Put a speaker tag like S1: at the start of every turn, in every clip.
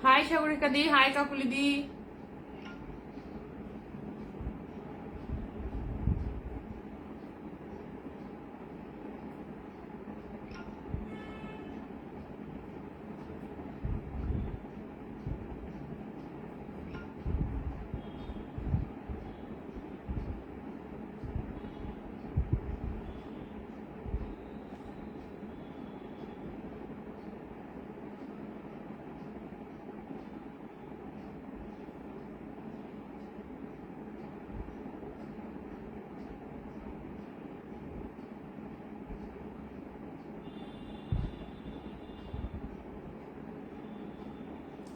S1: High Sagarika দি, high Kakuli দি।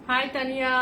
S1: High Tania.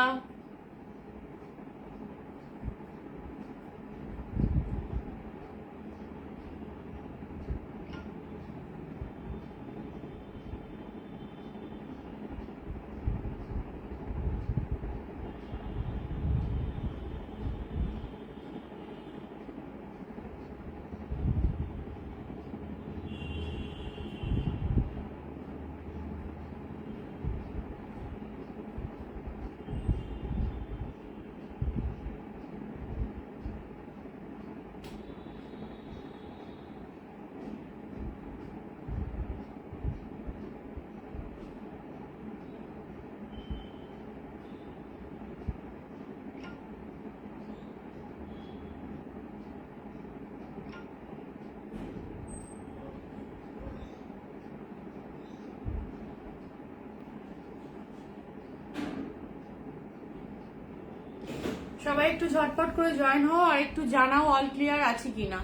S1: সবাই একটু ঝটপট করে জয়েন হও আর একটু জানাও অল ক্লিয়ার আছে কিনা।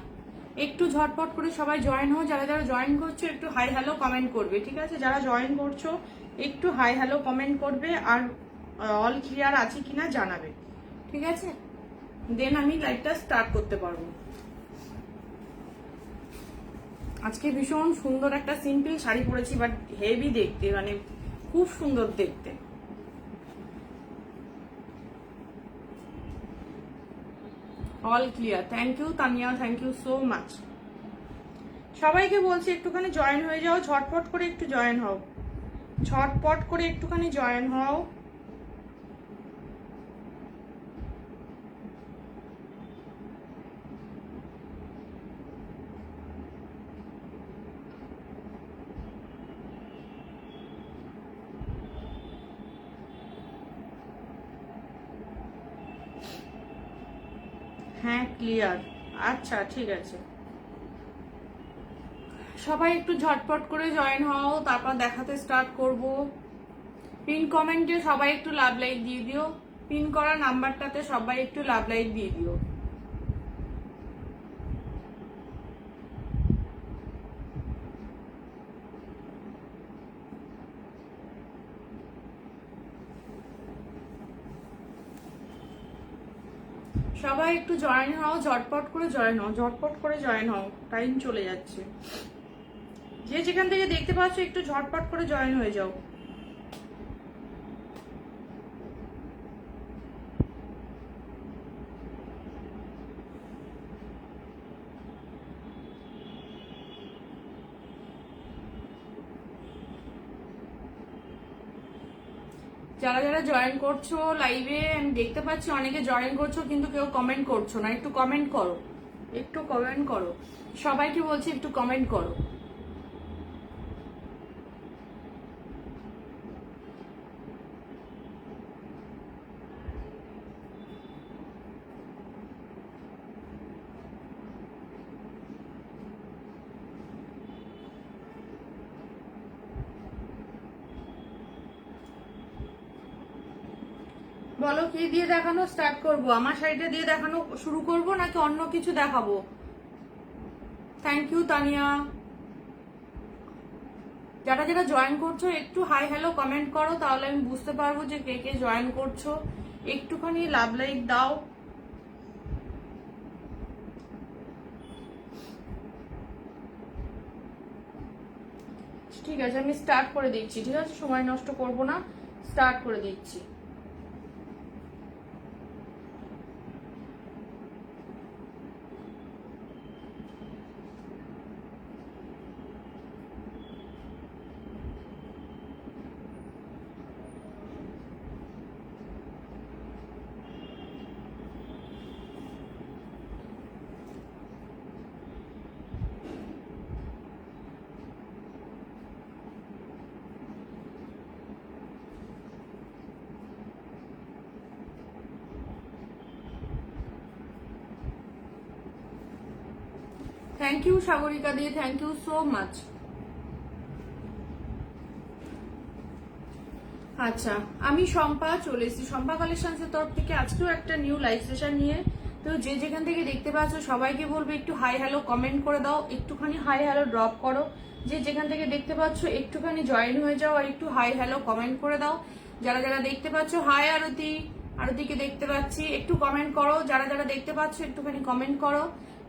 S1: একটু ঝটপট করে সবাই জয়েন হও। যারা যারা জয়েন করছো একটু হাই হ্যালো কমেন্ট করবে, ঠিক আছে? যারা জয়েন করছো একটু হাই হ্যালো কমেন্ট করবে আর অল ক্লিয়ার আছে কিনা জানাবে, ঠিক আছে? দেন আমি লাইভটা স্টার্ট করতে পারবো। আজকে ভীষণ সুন্দর একটা সিম্পল শাড়ি পরেছি, বাট হেভি দেখতে, মানে খুব সুন্দর দেখতে। All clear, thank you Tania, thank you so much. সবাইকে বলছি একটুখানি জয়েন হয়ে যাও, ঝটপট করে একটু জয়েন হও, ঝটপট করে একটুখানি জয়েন হও। হ্যাঁ ক্লিয়ার, আচ্ছা ঠিক আছে। সবাই একটু ঝটপট করে জয়েন হও, তারপর দেখাতে স্টার্ট করব। পিন কমেন্টে সবাই একটু লাভ লাইক দিয়ে দিও, পিন করা নাম্বারটাতে সবাই একটু লাভ লাইক দিয়ে দিও। সবাই একটু জয়েন হও, ঝটপট করে জয়েন হও, ঝটপট করে জয়েন হও, টাইম চলে যাচ্ছে। যে যেখান থেকে দেখতে পাচ্ছ একটু ঝটপট করে জয়েন হয়ে যাও। যারা যারা জয়েন করছো লাইভে, আমি দেখতে পাচ্ছি অনেকে জয়েন করছো কিন্তু কেউ কমেন্ট করছো না। একটু কমেন্ট করো, একটু কমেন্ট করো, সবাইকে বলছি একটু কমেন্ট করো। বলো কি দিয়ে দেখানো স্টার্ট করব? আমার শাড়িটা দিয়ে দেখানো শুরু করব নাকি অন্য কিছু দেখাবো? Thank you Tania. যারা যারা জয়েন করছো একটু হাই হ্যালো কমেন্ট করো, তাহলে আমি বুঝতে পারবো যে কে কে জয়েন করছো। একটুখানি লাভ লাইক দাও। ঠিক আছে, আমি স্টার্ট করে দিচ্ছি। ঠিক আছে, সময় নষ্ট করব না, স্টার্ট করে দিচ্ছি। Thank you Sagarika di, thank you so much. আচ্ছা, আমি শম্পা চলে এসেছি শম্পা কালেকশনসের তরফ থেকে আজকেও একটা নিউ লাইভ সেশন নিয়ে। তো যে যেখান থেকে দেখতে পাচ্ছ সবাইকে বলবো একটু হাই হ্যালো কমেন্ট করে দাও, একটুখানি হাই হ্যালো ড্রপ করো। যে যেখান থেকে দেখতে পাচ্ছ একটুখানি জয়েন হয়ে যাও আর একটু হাই হ্যালো কমেন্ট করে দাও। যারা যারা দেখতে পাচ্ছ, হাই আরতি, আরতিকে দেখতে পাচ্ছি, একটু কমেন্ট করো। যারা যারা দেখতে পাচ্ছ একটুখানি কমেন্ট করো।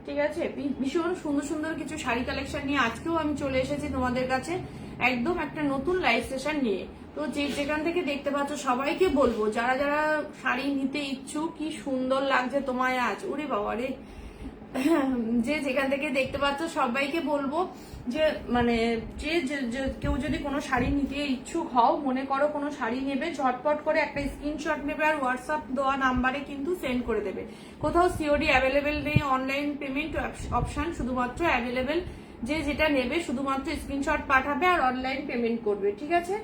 S1: ঠিক আছে, ভীষণ সুন্দর সুন্দর কিছু শাড়ি কালেকশন নিয়ে আজকেও আমি চলে এসেছি তোমাদের কাছে, একদম একটা নতুন লাইভ সেশন নিয়ে। তো যে যেখান থেকে দেখতে পাচ্ছ সবাইকে বলবো, যারা যারা শাড়ি নিতে ইচ্ছুক, কি সুন্দর লাগছে তোমায় আজ, ওরে বাবা রে। যে যেখান থেকে দেখতে পাচ্ছ সবাইকে বলবো যে মানে যে কেউ যদি কোনো শাড়ি নিতে ইচ্ছুক হও, মনে করো কোনো শাড়ি নেবে, ঝটপট করে একটা স্ক্রিনশট নেবে আর হোয়াটসঅ্যাপ দেওয়া নাম্বারে কিন্তু সেন্ড করে দেবে। কোথাও সিওডি অ্যাভেলেবেল নেই, অনলাইন পেমেন্ট অপশন শুধুমাত্র অ্যাভেলেবেল। যে যেটা নেবে শুধুমাত্র স্ক্রিনশট পাঠাবে আর অনলাইন পেমেন্ট করবে। ঠিক আছে,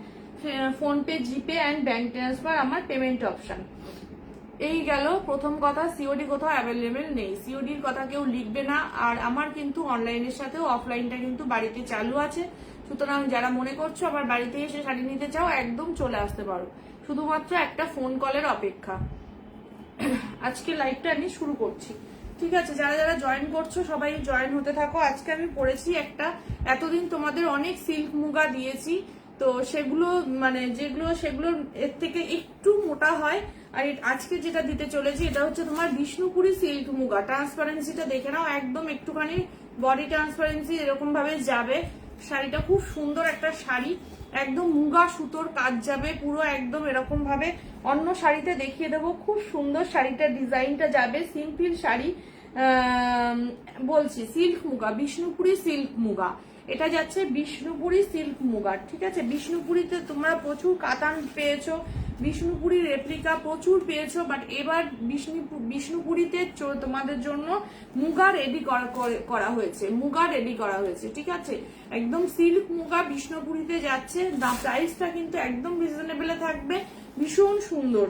S1: PhonePe, GPay and bank transfer আমার পেমেন্ট অপশন। এই গেল প্রথম কথা, সিওডি কোথাও অ্যাভেলেবেল নেই, সিওডির কথা কেউ লিখবে না। আর আমার কিন্তু অনলাইনের সাথেও অফলাইনটা কিন্তু বাড়িতে চালু আছে। সুতরাং যারা মনে করছো আবার বাড়িতে এসে শাড়ি নিতে চাও, একদম চলে আসতে পারো, শুধুমাত্র একটা ফোন কলের অপেক্ষা। আজকে লাইভটা আমি শুরু করছি। ঠিক আছে, যারা যারা জয়েন করছো সবাই জয়েন হতে থাকো। আজকে আমি পড়েছি একটা, এতদিন তোমাদের অনেক সিল্ক মুগা দিয়েছি, তো সেগুলো মানে সেগুলো এর থেকে একটু মোটা হয়। আর আজকে যেটা দিতে চলেছি এটা হচ্ছে তোমার বিষ্ণুপুরি সিল্ক মুগা। ট্রান্সপারেন্সিটা দেখে নাও, একদম একটুখানি বডি ট্রান্সপারেন্সি এরকম ভাবে যাবে। শাড়িটা খুব সুন্দর একটা শাড়ি, একদম মুগা সুতোর কাজ যাবে পুরো একদম এরকম ভাবে। অন্য শাড়িতে দেখিয়ে দেবো, খুব সুন্দর শাড়িটার ডিজাইনটা যাবে, সিম্পল শাড়ি, বলছি সিল্ক মুগা, বিষ্ণুপুরি সিল্ক মুগা, এটা যাচ্ছে বিষ্ণুপুরি সিল্ক মুগা, ঠিক আছে। বিষ্ণুপুরিতে তোমরা প্রচুর কাতান পেয়েছো, বিষ্ণুপুরি রেপ্লিকা প্রচুর পেয়েছো, বাট এবার বিষ্ণুপুরিতে তোমাদের জন্য মুগা রেডি করা হয়েছে, মুগা রেডি করা হয়েছে, ঠিক আছে। একদম সিল্ক মুগা বিষ্ণুপুরিতে যাচ্ছে, প্রাইসটা কিন্তু একদম রিজনেবলে থাকবে, ভীষণ সুন্দর।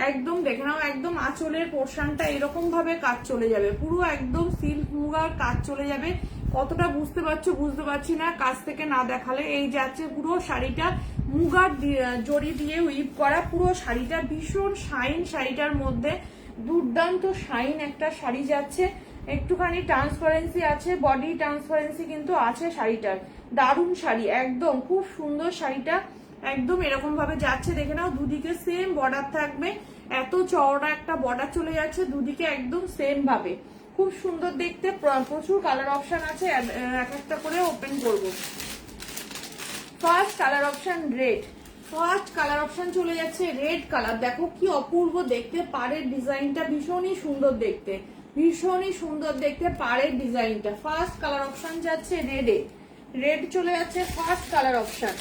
S1: একদম দেখে নাও, একদম আঁচলের পোর্শনটা এরকম ভাবে কাজ চলে যাবে, পুরো একদম সিল্ক মুগার কাজ চলে যাবে। কতটা বুঝতে পারছো বুঝতে পারছি না কাছ থেকে না দেখালে। এই যাচ্ছে পুরো শাড়িটা মুগার জড়ি দিয়ে উইভ করা, পুরো শাড়িটা ভীষণ শাইন, শাড়িটার মধ্যে দুর্দান্ত শাইন একটা শাড়ি যাচ্ছে। একটুখানি ট্রান্সপারেন্সি আছে, বডি ট্রান্সপারেন্সি কিন্তু আছে শাড়িটার, দারুণ শাড়ি, একদম খুব সুন্দর শাড়িটা, একদম এরকম ভাবে যাচ্ছে। দেখে নাও দুদিকে সেম বর্ডার থাকবে, এত চওড়া একটা বর্ডার চলে যাচ্ছে দুদিকে একদম সেম ভাবে, খুব সুন্দর দেখতে। প্রচুর কালার অপশন আছে, এক একটা করে ওপেন করব। First colour option red, first colour option চলে যাচ্ছে রেড কালার। দেখো কি অপূর্ব দেখতে, পাড়ের ডিজাইনটা ভীষণই সুন্দর দেখতে, ভীষণই সুন্দর দেখতে পাড়ের ডিজাইনটা। ফার্স্ট কালার অপশন যাচ্ছে রেডে, রেড চলে যাচ্ছে first colour option.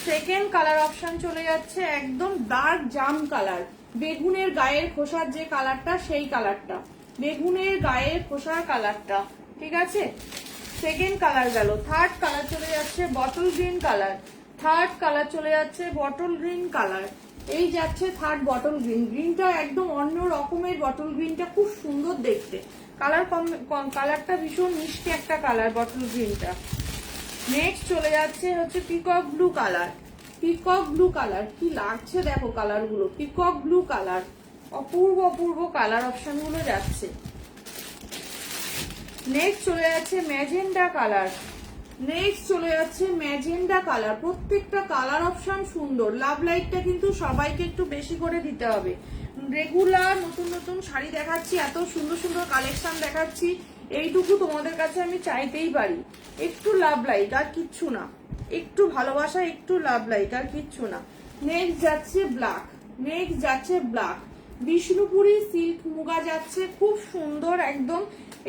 S1: Second colour option চলে যাচ্ছে একদম ডার্ক জাম কালার, বেগুনের গায়ের খোসার যে কালারটা সেই কালারটা, বেগুনের গায়ের খোসার কালারটা, ঠিক আছে। সেকেন্ড কালার গেল। থার্ড কালার চলে যাচ্ছে bottle green colour, third colour চলে যাচ্ছে বটল গ্রিন কালার। এই যাচ্ছে থার্ড বটল গ্রিন, গ্রিনটা একদম অন্য রকমের, বটল গ্রিনটা খুব সুন্দর দেখতে, কালার কালারটা ভীষণ মিষ্টি একটা কালার বটল গ্রিনটা। নেক্সট চলে যাচ্ছে হচ্ছে peacock blue colour, peacock blue colour, কি লাগছে দেখো কালার গুলো, পিকক ব্লু কালার, অপূর্ব অপূর্ব কালার অপশন গুলো যাচ্ছে। নেক্সট চলে যাচ্ছে ম্যাজেন্ডা কালার, নেক্সট চলে যাচ্ছে ম্যাজেন্ডা কালার। প্রত্যেকটা কালার অপশন সুন্দর, লাভ লাইটটা কিন্তু সবাইকে একটু বেশি করে দিতে হবে। রেগুলার নতুন নতুন শাড়ি দেখাচ্ছি, এত সুন্দর সুন্দর কালেকশন দেখাচ্ছি, এইটুকু তোমাদের কাছে আমি চাইতেই পারি। একটু লাভ লাইট আর কিচ্ছু না, একটু ভালোবাসা, একটু লাভ লাইট আর কিচ্ছু না। নেক্সট যাচ্ছে ব্ল্যাক, নেক্সট যাচ্ছে ব্ল্যাক, বিষ্ণুপুরি সিল্ক মুগা যাচ্ছে, খুব সুন্দর একদম।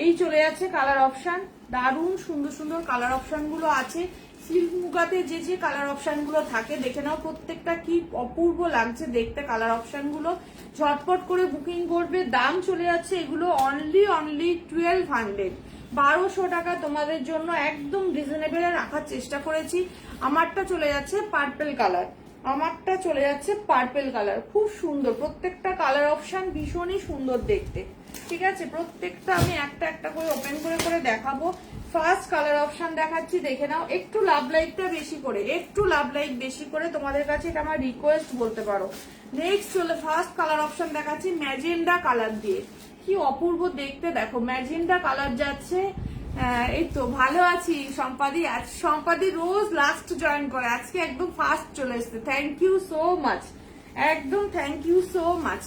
S1: এই চলে যাচ্ছে কালার অপশন, দারুণ সুন্দর সুন্দর কালার অপশন গুলো আছে। সিল্ক মুগাতে যে যে কালার অপশন গুলো থাকে দেখে নাও, প্রত্যেকটা কি অপূর্ব লাগছে দেখতে কালার অপশন গুলো। ঝটপট করে বুকিং করবে। দাম চলে যাচ্ছে এগুলো অনলি 1200, 1200 টাকা তোমাদের জন্য একদম রিজনেবল রাখার চেষ্টা করেছি। আমারটা চলে যাচ্ছে পার্পেল কালার, আমারটা চলে যাচ্ছে পার্পেল কালার, খুব সুন্দর প্রত্যেকটা কালার অপশন, ভীষণই সুন্দর দেখতে, ঠিক আছে। প্রত্যেকটা আমি একটা একটা করে ওপেন করে করে দেখাবো। ফার্স্ট কালার অপশন দেখাচ্ছি, দেখে নাও। একটু লাভ লাইটটা বেশি করে, একটু লাভ লাইট বেশি করে তোমাদের কাছে এটা আমার রিকোয়েস্ট বলতে পারো। নেক্সট চলে ফার্স্ট কালার অপশন দেখাচ্ছি ম্যাজেন্ডা কালার দিয়ে, কি অপূর্ব দেখতে দেখো, ম্যাজেন্ডা কালার যাচ্ছে। এই তো ভালো আছি সম্পাদি, আজ সম্পাদি রোজ লাস্ট জয়েন করে, আজকে একদম ফার্স্ট চলে এসছে, থ্যাংক ইউ সো মাচ, একদম থ্যাংক ইউ সো মাচ।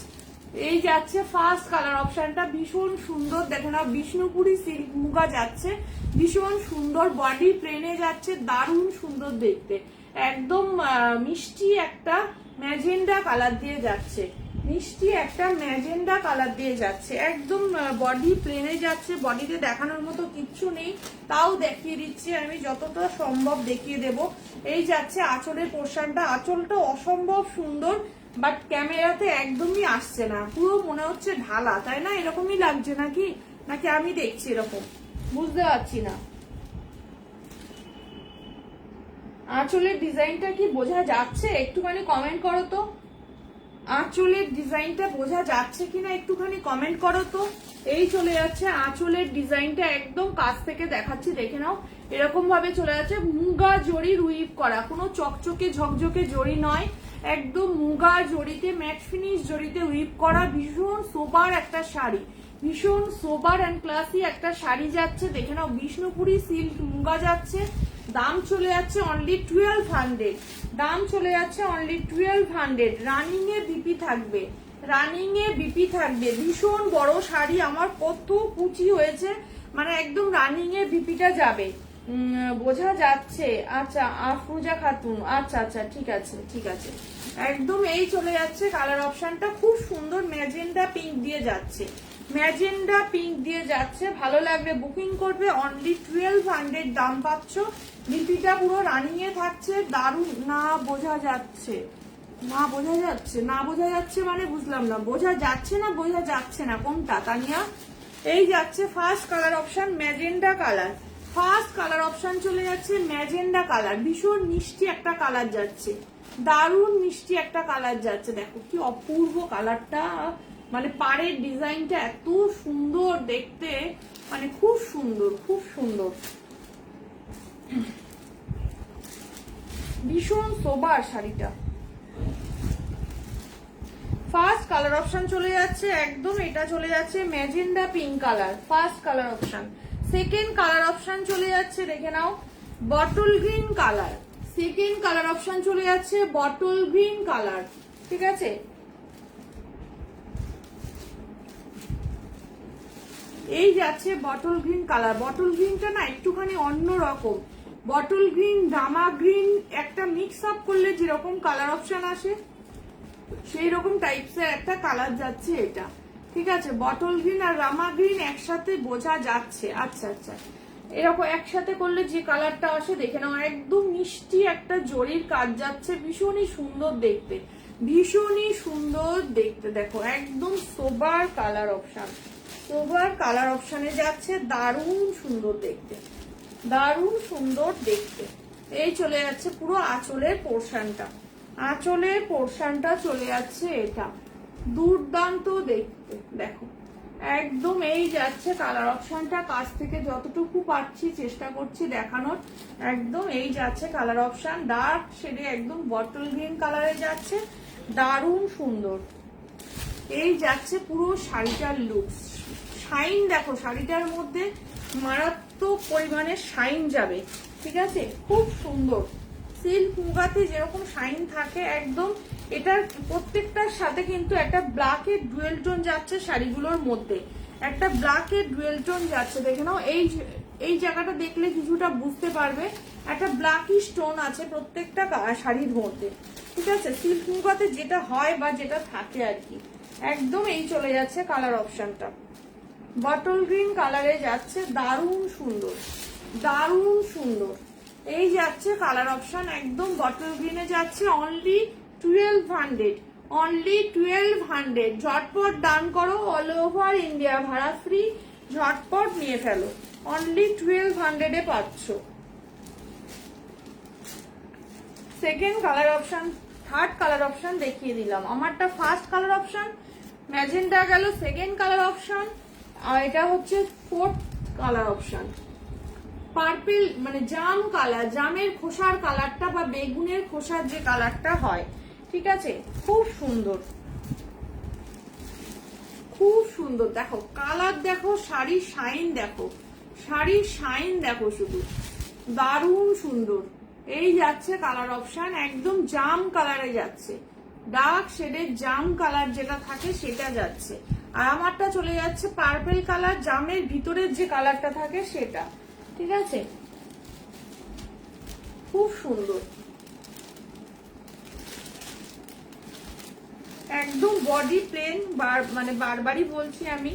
S1: এই যাচ্ছে ফার্স্ট কালার অপশনটা, ভীষণ সুন্দর দেখো না, বিষ্ণুপুরি সিল্ক মুগা যাচ্ছে, ভীষণ সুন্দর, বডি প্লেনে যাচ্ছে, দারুণ সুন্দর দেখতে, একদম মিষ্টি একটা ম্যাজেন্ডা কালার দিয়ে যাচ্ছে, মিষ্টি একটা ম্যাজেন্ডা কালার দিয়ে যাচ্ছে, একদম বডি প্লেনে যাচ্ছে, বডিতে দেখানোর মতো কিচ্ছু নেই, তাও দেখিয়ে দিচ্ছি আমি, যতটা সম্ভব দেখিয়ে দেব। এই যাচ্ছে আঁচলের পোর্শনটা, আঁচলটা অসম্ভব সুন্দর, বাট ক্যামেরাতে একদমই আসছে না, পুরো মনে হচ্ছে ঢালা, তাই না? এরকমই লাগছে নাকি, নাকি আমি দেখছি এরকম, বুঝতে পারছি না। আঁচলের ডিজাইনটা কি বোঝা যাচ্ছে? একটুখানি কমেন্ট করো তো, আঁচলের ডিজাইনটা বোঝা যাচ্ছে কিনা একটুখানি কমেন্ট করো তো। এই চলে যাচ্ছে আঁচলের ডিজাইনটা, একদম কাছ থেকে দেখাচ্ছি, দেখে নাও, এরকম ভাবে চলে যাচ্ছে, মুগা জরির উইভ করা, কোনো চকচকে ঝকঝকে জরি নয়, একদম মুগা জরিতে, ম্যাট ফিনিশ জরিতে উইভ করা, ভীষণ সোবার একটা শাড়ি, ভীষণ সোবার অ্যান্ড ক্লাসি একটা শাড়ি যাচ্ছে, দেখে নাও। বিষ্ণুপুরি সিল্ক মুগা যাচ্ছে, দাম চলে যাচ্ছে অনলি 1200, দাম চলে যাচ্ছে অনলি 1200। রানিং এ বিপি থাকবে, রানিং এ বিপি থাকবে, ভীষণ বড় শাড়ি, আমার কত কুচি হয়েছে, মানে একদম রানিং এ বিপিটা যাবে, বোঝা যাচ্ছে। আচ্ছা আফরুজা খাতুন, আচ্ছা আচ্ছা ঠিক আছে ঠিক আছে, একদম। এই চলে যাচ্ছে কালার অপশনটা, খুব সুন্দর ম্যাজেন্ডা পিঙ্ক দিয়ে যাচ্ছে, ম্যাজেন্ডা পিঙ্ক দিয়ে যাচ্ছে, ভালো লাগবে বুকিং করবে। অনলি 1200 দাম পাচ্ছ। লিপিটা পুরো রানিং এ থাকছে, দারুণ। না বোঝা যাচ্ছে, না বোঝা যাচ্ছে, না বোঝা যাচ্ছে মানে বুঝলাম না, বোঝা যাচ্ছে না বোঝা যাচ্ছে না কোনটা তানিয়া? এই যাচ্ছে first colour option magenta colour, first colour option চলে যাচ্ছে ম্যাজেন্ডা কালার। ভীষণ মিষ্টি একটা কালার যাচ্ছে, দারুণ মিষ্টি একটা কালার যাচ্ছে। দেখো কি অপূর্ব কালারটা, মানে পাড়ের ডিজাইনটা এত সুন্দর দেখতে, মানে খুব সুন্দর, খুব সুন্দর, ভীষণ সোবার শাড়িটা। ফার্স্ট কালার অপশন চলে যাচ্ছে একদম, এটা চলে যাচ্ছে magenta pink colour, first colour option. Second colour option চলে যাচ্ছে, দেখে নাও, bottle green colour. Second colour option চলে যাচ্ছে বটল গ্রিন কালার, ঠিক আছে। এই যাচ্ছে বটল গ্রিন কালার। বটল গ্রিনটা না একটুখানি অন্য রকম, বটল গ্রিন রামা গ্রিন একটা মিক্স আপ করলে যেরকম কালার অপশন আসে সেই রকম টাইপসের একটা কালার যাচ্ছে এটা, ঠিক আছে। বটল গ্রিন আর রামা গ্রিন একসাথে বোঝা যাচ্ছে। আচ্ছা আচ্ছা, এরকম একসাথে করলে যে কালারটা আসে দেখে নাও, একদম মিষ্টি একটা জরির কাজ যাচ্ছে, ভীষণই সুন্দর দেখতে, ভীষণই সুন্দর দেখতে। দেখো একদম sober colour option, sober colour অপশনে যাচ্ছে, দারুণ সুন্দর দেখতে, দারুণ সুন্দর দেখতে। এই চলে যাচ্ছে পুরো আঁচলের পোর্শনটা, আঁচলের পোর্শনটা চলে যাচ্ছে এটা, দুর্দান্ত দেখতে। দেখো একদম এই যাচ্ছে কালার অপশনটা, কাছ থেকে যতটুকু পাচ্ছি চেষ্টা করছি দেখানোর। একদম এই যাচ্ছে কালার অপশন, ডার্ক শেডে একদম বটল গ্রিন কালারে যাচ্ছে, দারুণ সুন্দর। এই যাচ্ছে পুরো শাড়িটার লুক, শাইন দেখো শাড়িটার মধ্যে মারাত্মক পরিমাণে শাইন যাবে, ঠিক আছে, খুব সুন্দর। সিল্ক মুগাতে যেরকম শাইন থাকে একদম, এটার প্রত্যেকটার সাথে কিন্তু একটা ব্ল্যাকের ডুয়েল টোন যাচ্ছে শাড়িগুলোর মধ্যে, একটা ব্ল্যাকের ডুয়েল টোন যাচ্ছে। দেখে নাও এই জায়গাটা দেখলে কিছুটা বুঝতে পারবে, একটা ব্ল্যাকিশ টোন আছে প্রত্যেকটা শাড়ির মধ্যে, ঠিক আছে। সিল্ক মুগাতে যেটা হয় বা যেটা থাকে আর কি, একদম এই চলে যাচ্ছে কালার অপশনটা, বটল গ্রিন কালারে যাচ্ছে, দারুণ সুন্দর, দারুণ সুন্দর। এই যাচ্ছে কালার অপশন একদম বটল গ্রিনে যাচ্ছে, অনলি 1200, অনলি 1200। ঝটপট দান করো, অল ওভার ইন্ডিয়া ভাড়া ফ্রি, ঝটপট নিয়ে ফেলো, অনলি 1200 পাচ্ছ। Second colour option, third colour option দেখিয়ে দিলাম। আমারটা ফার্স্ট কালার অপশন ম্যাজেন্ডা গেল, সেকেন্ড কালার অপশন, আর এটা হচ্ছে ফোর্থ কালার অপশন পার্পল, মানে জাম কালার, জামের খোসার কালারটা বা বেগুনের খোসার যে কালারটা হয়, ঠিক আছে, খুব সুন্দর, খুব সুন্দর। দেখো কালার দেখো, শাড়ির শাইন দেখো, শাড়ির শাইন দেখো শুধু, দারুণ সুন্দর। এই যাচ্ছে কালার অপশন একদম জাম কালারে যাচ্ছে, ডার্ক শেডের জাম কালার যেটা থাকে সেটা যাচ্ছে, আর আমারটা চলে যাচ্ছে পার্পল কালার, জামের ভিতরের যে কালারটা থাকে সেটা, ঠিক আছে, খুব সুন্দর। একদম বডি প্লেন, মানে বারবারই বলছি আমি,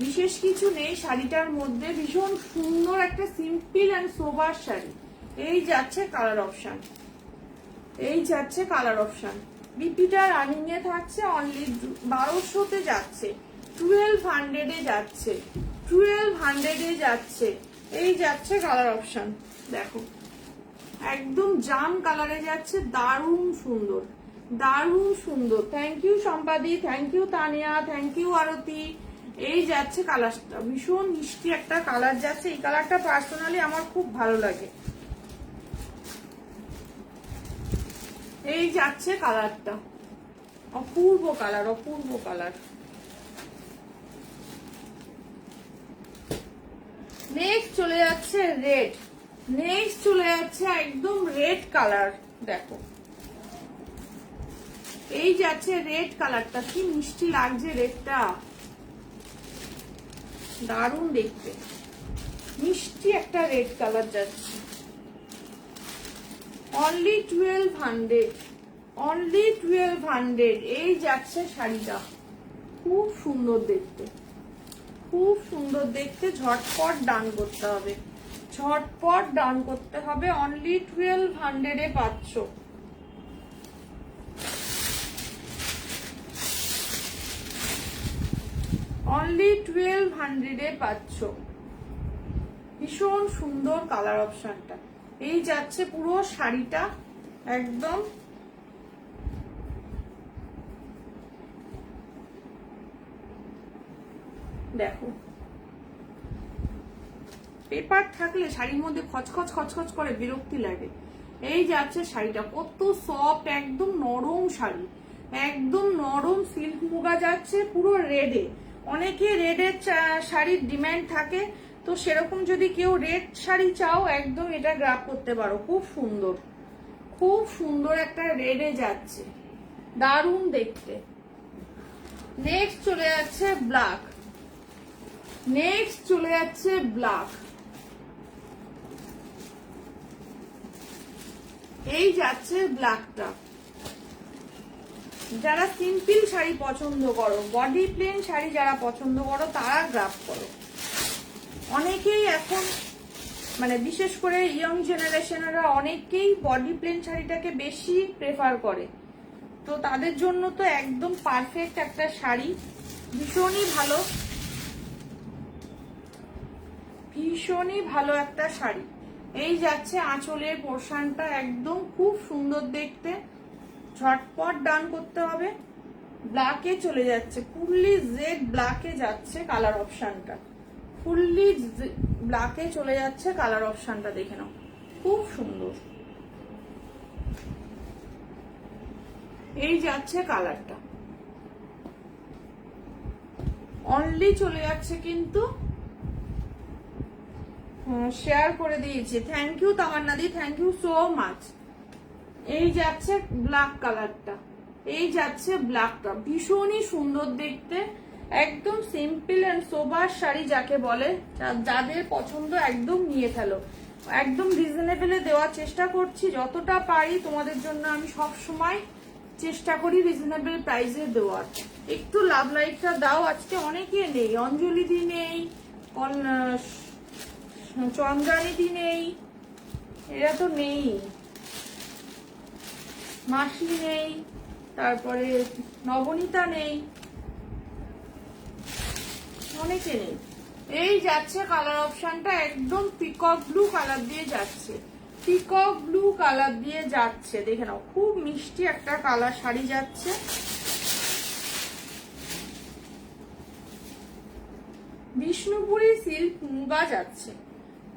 S1: বিশেষ কিছু নেই শাড়িটার মধ্যে, ভীষণ সুন্দর একটা সিম্পল অ্যান্ড সোবার শাড়ি। এই যাচ্ছে কালার অপশন, এই যাচ্ছে কালার অপশন। বিপিটা রানিং এ থাকছে, অনলি 1200-তে যাচ্ছে, 1200-এ যাচ্ছে, 1200-এ যাচ্ছে। এই যাচ্ছে কালার অপশন, দেখো একদম জাম কালারে যাচ্ছে, দারুণ সুন্দর, দারুণ সুন্দর। থ্যাংক ইউ সম্পাদি, thank you Tania, thank you Arati. এই যাচ্ছে কালারটা, ভীষণ মিষ্টি একটা কালার যাচ্ছে, এই কালারটা পার্সোনালি আমার খুব ভালো লাগে। এই যাচ্ছে কালারটা, অপূর্ব কালার, অপূর্ব কালার। নেক্সট চলে যাচ্ছে রেড, নেক্সট চলে যাচ্ছে একদম রেড কালার। দেখো এই যাচ্ছে রেড কালারটা, কি মিষ্টি লাগছে রেডটা, দারুণ দেখতে, মিষ্টি একটা রেড কালার যাচ্ছে, অনলি 1200, অনলি 1200। এই যাচ্ছে শাড়িটা, খুব সুন্দর দেখতে, খুব সুন্দর দেখতে, ঝটপট ডান করতে হবে, ঝটপট ডান করতে হবে। অনলি 1200 এ পাচ্ছ। অনলি 1200 এ পাচ্ছ। ভীষণ সুন্দর কালার অপশনটা। এই যাচ্ছে পুরো শাড়িটা একদম দেখো, পেপার থাকলে শাড়ির মধ্যে খচখচ খচখচ করে বিরক্তি লাগে। এই যাচ্ছে শাড়িটা, কত সফট, একদম নরম শাড়ি, একদম নরম সিল্ক মুগা যাচ্ছে পুরো রেডে। অনেকে রেডের শাড়ির ডিমান্ড থাকে, তো সেরকম যদি কেউ রেড শাড়ি চাও একদম এটা গ্রাব করতে পারো। খুব সুন্দর, খুব সুন্দর একটা রেডে যাচ্ছে, দারুণ দেখতে। নেক্সট চলে যাচ্ছে ব্ল্যাক, নেক্সট চলে যাচ্ছে ব্ল্যাক। এই যাচ্ছে ব্ল্যাকটা। যারা সিম্পল শাড়ি পছন্দ করো, বডি প্লেন শাড়ি যারা পছন্দ করো তারা গ্রাব করো। অনেকেই এখন মানে বিশেষ করে ইয়ং জেনারেশনেরা অনেকেই বডি প্লেন শাড়িটাকে বেশি প্রেফার করে, তো তাদের জন্য তো একদম পারফেক্ট একটা শাড়ি। ভীষণই ভালো, ভীষণই ভালো একটা শাড়ি। এই যাচ্ছে আঁচলের পোর্শনটা, একদম খুব সুন্দর দেখতে, ঝটপট ডান করতে হবে। ব্ল্যাকে চলে যাচ্ছে, ফুললি জেড ব্ল্যাকে যাচ্ছে কালার অপশনটা, ফুললি ব্ল্যাকে চলে যাচ্ছে কালার অপশনটা, দেখে নাও খুব সুন্দর। এই যাচ্ছে কালারটা, অনলি চলে যাচ্ছে কিন্তু শেয়ার করে দিয়েছি। থ্যাংক ইউ তামান্নাদি, থ্যাংক ইউ সো মাচ। এই যাচ্ছে ব্ল্যাক কালারটা, এই যাচ্ছে ব্ল্যাকটা, ভীষণই সুন্দর দেখতে, একদম সিম্পল এন্ড সোবার শাড়ি যাকে বলে, যাদের পছন্দ একদম নিয়ে ফেলো। একদম রিজনেবলে দেওয়ার চেষ্টা করছি, যতটা পারি তোমাদের জন্য আমি সব সময় চেষ্টা করি রিজনেবল প্রাইসে দেওয়ার। একটু লাভ লাইকটা দাও, আজকে অনেকে নেই, অঞ্জলি দি নেই, চন্দ্রানীতি নেই, এরা তো নেই, মাসি নেই, তারপরে নবনীতা নেই, অনেকে নেই। এই যাচ্ছে কালার অপশনটা, একদম পিকক ব্লু কালার দিয়ে যাচ্ছে, পিকক ব্লু কালার দিয়ে যাচ্ছে, দেখে নাও খুব মিষ্টি একটা কালার শাড়ি যাচ্ছে। বিষ্ণুপুরি সিল্ক মুগা যাচ্ছে,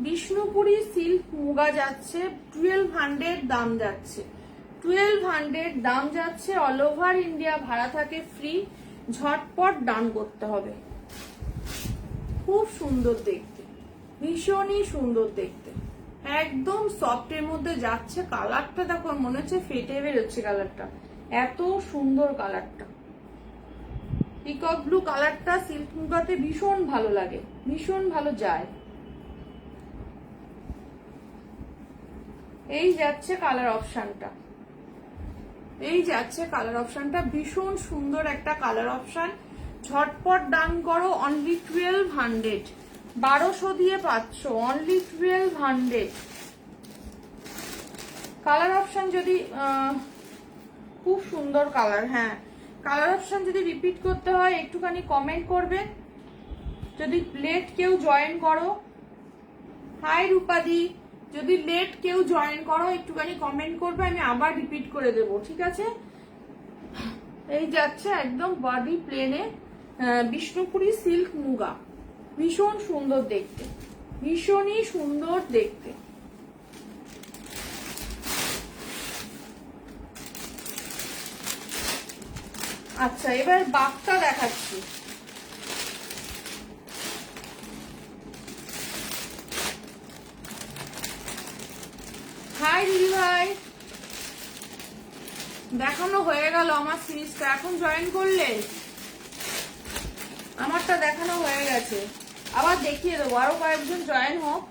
S1: বিষ্ণুপুরি সিল্ক মুগা যাচ্ছে, 1200 দাম যাচ্ছে, 1200 দাম যাচ্ছে। অল ওভার ইন্ডিয়া ভাড়া থাকে ফ্রি, ঝটপট ডান করতে হবে। খুব সুন্দর দেখতে, ভীষণই সুন্দর দেখতে, একদম সফটের মধ্যে যাচ্ছে। কালারটা দেখো, মনে হচ্ছে ফেটে বেরোচ্ছে কালারটা, এত সুন্দর কালারটা। পিকক ব্লু কালারটা সিল্ক মুগাতে ভীষণ ভালো লাগে, ভীষণ ভালো যায়। এই যাচ্ছে কালার অপশনটা, এই যাচ্ছে কালার অপশনটা, ভীষণ সুন্দর একটা কালার অপশন। ঝটপট ডান করো। অনলি 1200, 1200 দিয়ে পাচ্ছ, অনলি 1200। কালার অপশন যদি খুব সুন্দর কালার, হ্যাঁ কালার অপশন যদি রিপিট করতে হয় একটুখানি কমেন্ট করবে। যদি লেট কেউ জয়েন করো, হাই রূপাদি, যদি লেট কেউ জয়েন করো একটুখানি কমেন্ট করবে, আমি আবার রিপিট করে দেবো, ঠিক আছে। এই যাচ্ছে একদম বডি প্লেনে বিষ্ণুপুরি সিল্ক মুগা, ভীষণ সুন্দর দেখতে, ভীষণই সুন্দর দেখতে। আচ্ছা, এবার বাঘটা দেখাচ্ছি। হাই দিদি ভাই, দেখানো হয়ে গেল আমার সিরিজটা, এখন জয়েন করলে? আমারটা দেখানো হয়ে গেছে, আবার দেখিয়ে দেবো, আরো কয়েকজন জয়েন হোক।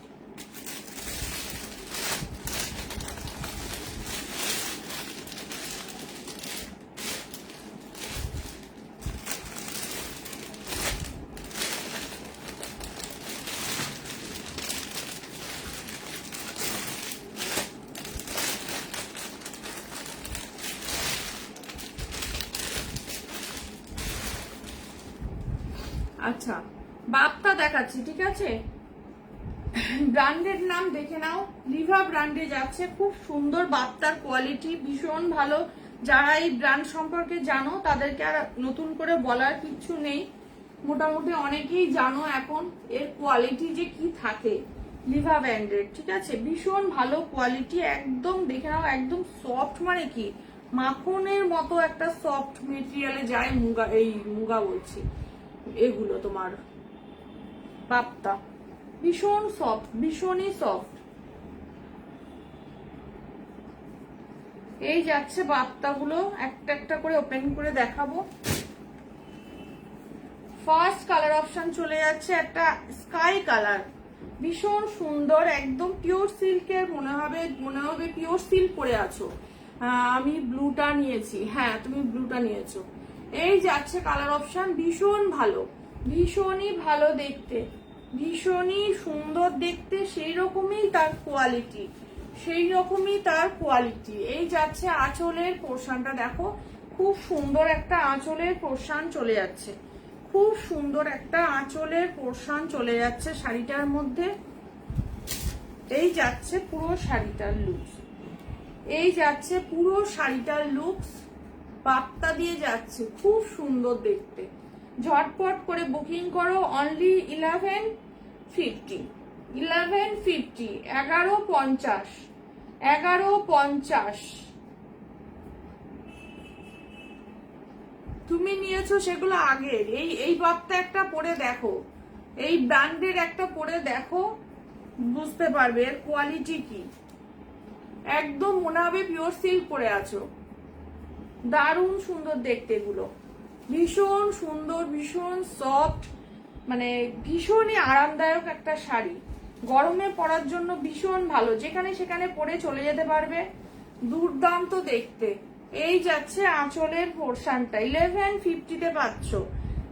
S1: আচ্ছা, বাপটা দেখাচ্ছি, ঠিক আছে। ব্র্যান্ডের নাম দেখে নাও, লিভা ব্র্যান্ডে যাচ্ছে, খুব সুন্দর বাপটার কোয়ালিটি, ভীষণ ভালো। যারা এই ব্র্যান্ড সম্পর্কে জানো তাদেরকে আর নতুন করে বলার কিছু নেই, মোটামুটি অনেকেই জানো এখন এর কোয়ালিটি যে কি থাকে। লিভা ব্র্যান্ডের, ঠিক আছে, ভীষণ ভালো কোয়ালিটি, একদম দেখে নাও, একদম সফট, মানে কি মাখনের মতো একটা সফট মেটেরিয়ালে যায় মুগা, এই মুগা বলছি, এগুলো তোমার বাপটা ভীষণ সফট, ভীষণই সফট। এই যাচ্ছে বাপ্তাগুলো, একটা একটা করে ওপেন করে দেখাবো। ফার্স্ট কালার অপশন চলে যাচ্ছে একটা স্কাই কালার, ভীষণ সুন্দর, একদম পিওর সিল্কের, মনে হবে পিওর সিল্ক পরে আছো। আমি ব্লুটা নিয়েছি, হ্যাঁ তুমি ব্লুটা নিয়েছো। এই যাচ্ছে কালার অপশন, ভীষণ ভালো, ভীষণই ভালো দেখতে, ভীষণই সুন্দর দেখতে, সেই রকমই তার কোয়ালিটি, সেই রকমই তার কোয়ালিটি। এই যাচ্ছে আঁচলের পোর্শনটা দেখো, খুব সুন্দর একটা আঁচলের পোর্শন চলে যাচ্ছে, খুব সুন্দর একটা আঁচলের পোর্শন চলে যাচ্ছে শাড়িটার মধ্যে। এই যাচ্ছে পুরো শাড়িটার লুকস, এই যাচ্ছে পুরো শাড়িটার লুকস, বাপ্তা দিয়ে যাচ্ছে, খুব সুন্দর দেখতে। ঝটপট করে বুকিং করো, অনলি 1150, 1150, 1150, 1150। তুমি নিয়েছো সেগুলো আগের, এই বাপ্তা একটা পরে দেখো, এই ব্র্যান্ডের একটা পরে দেখো, বুঝতে পারবে এর কোয়ালিটি কি, একদম মনে হবে পিওর সিল্ক পরে আছো, দারুণ সুন্দর দেখতে এগুলো, ভীষণ সুন্দর, ভীষণ সফট, মানে ভীষণই আরামদায়ক একটা শাড়ি, গরমে পরার জন্য ভীষণ ভালো, যেখানে সেখানে পরে চলে যেতে পারবে, দুর্দান্ত দেখতে। এই যাচ্ছে আঁচলের পোর্শনটা, 1150-তে পাচ্ছ।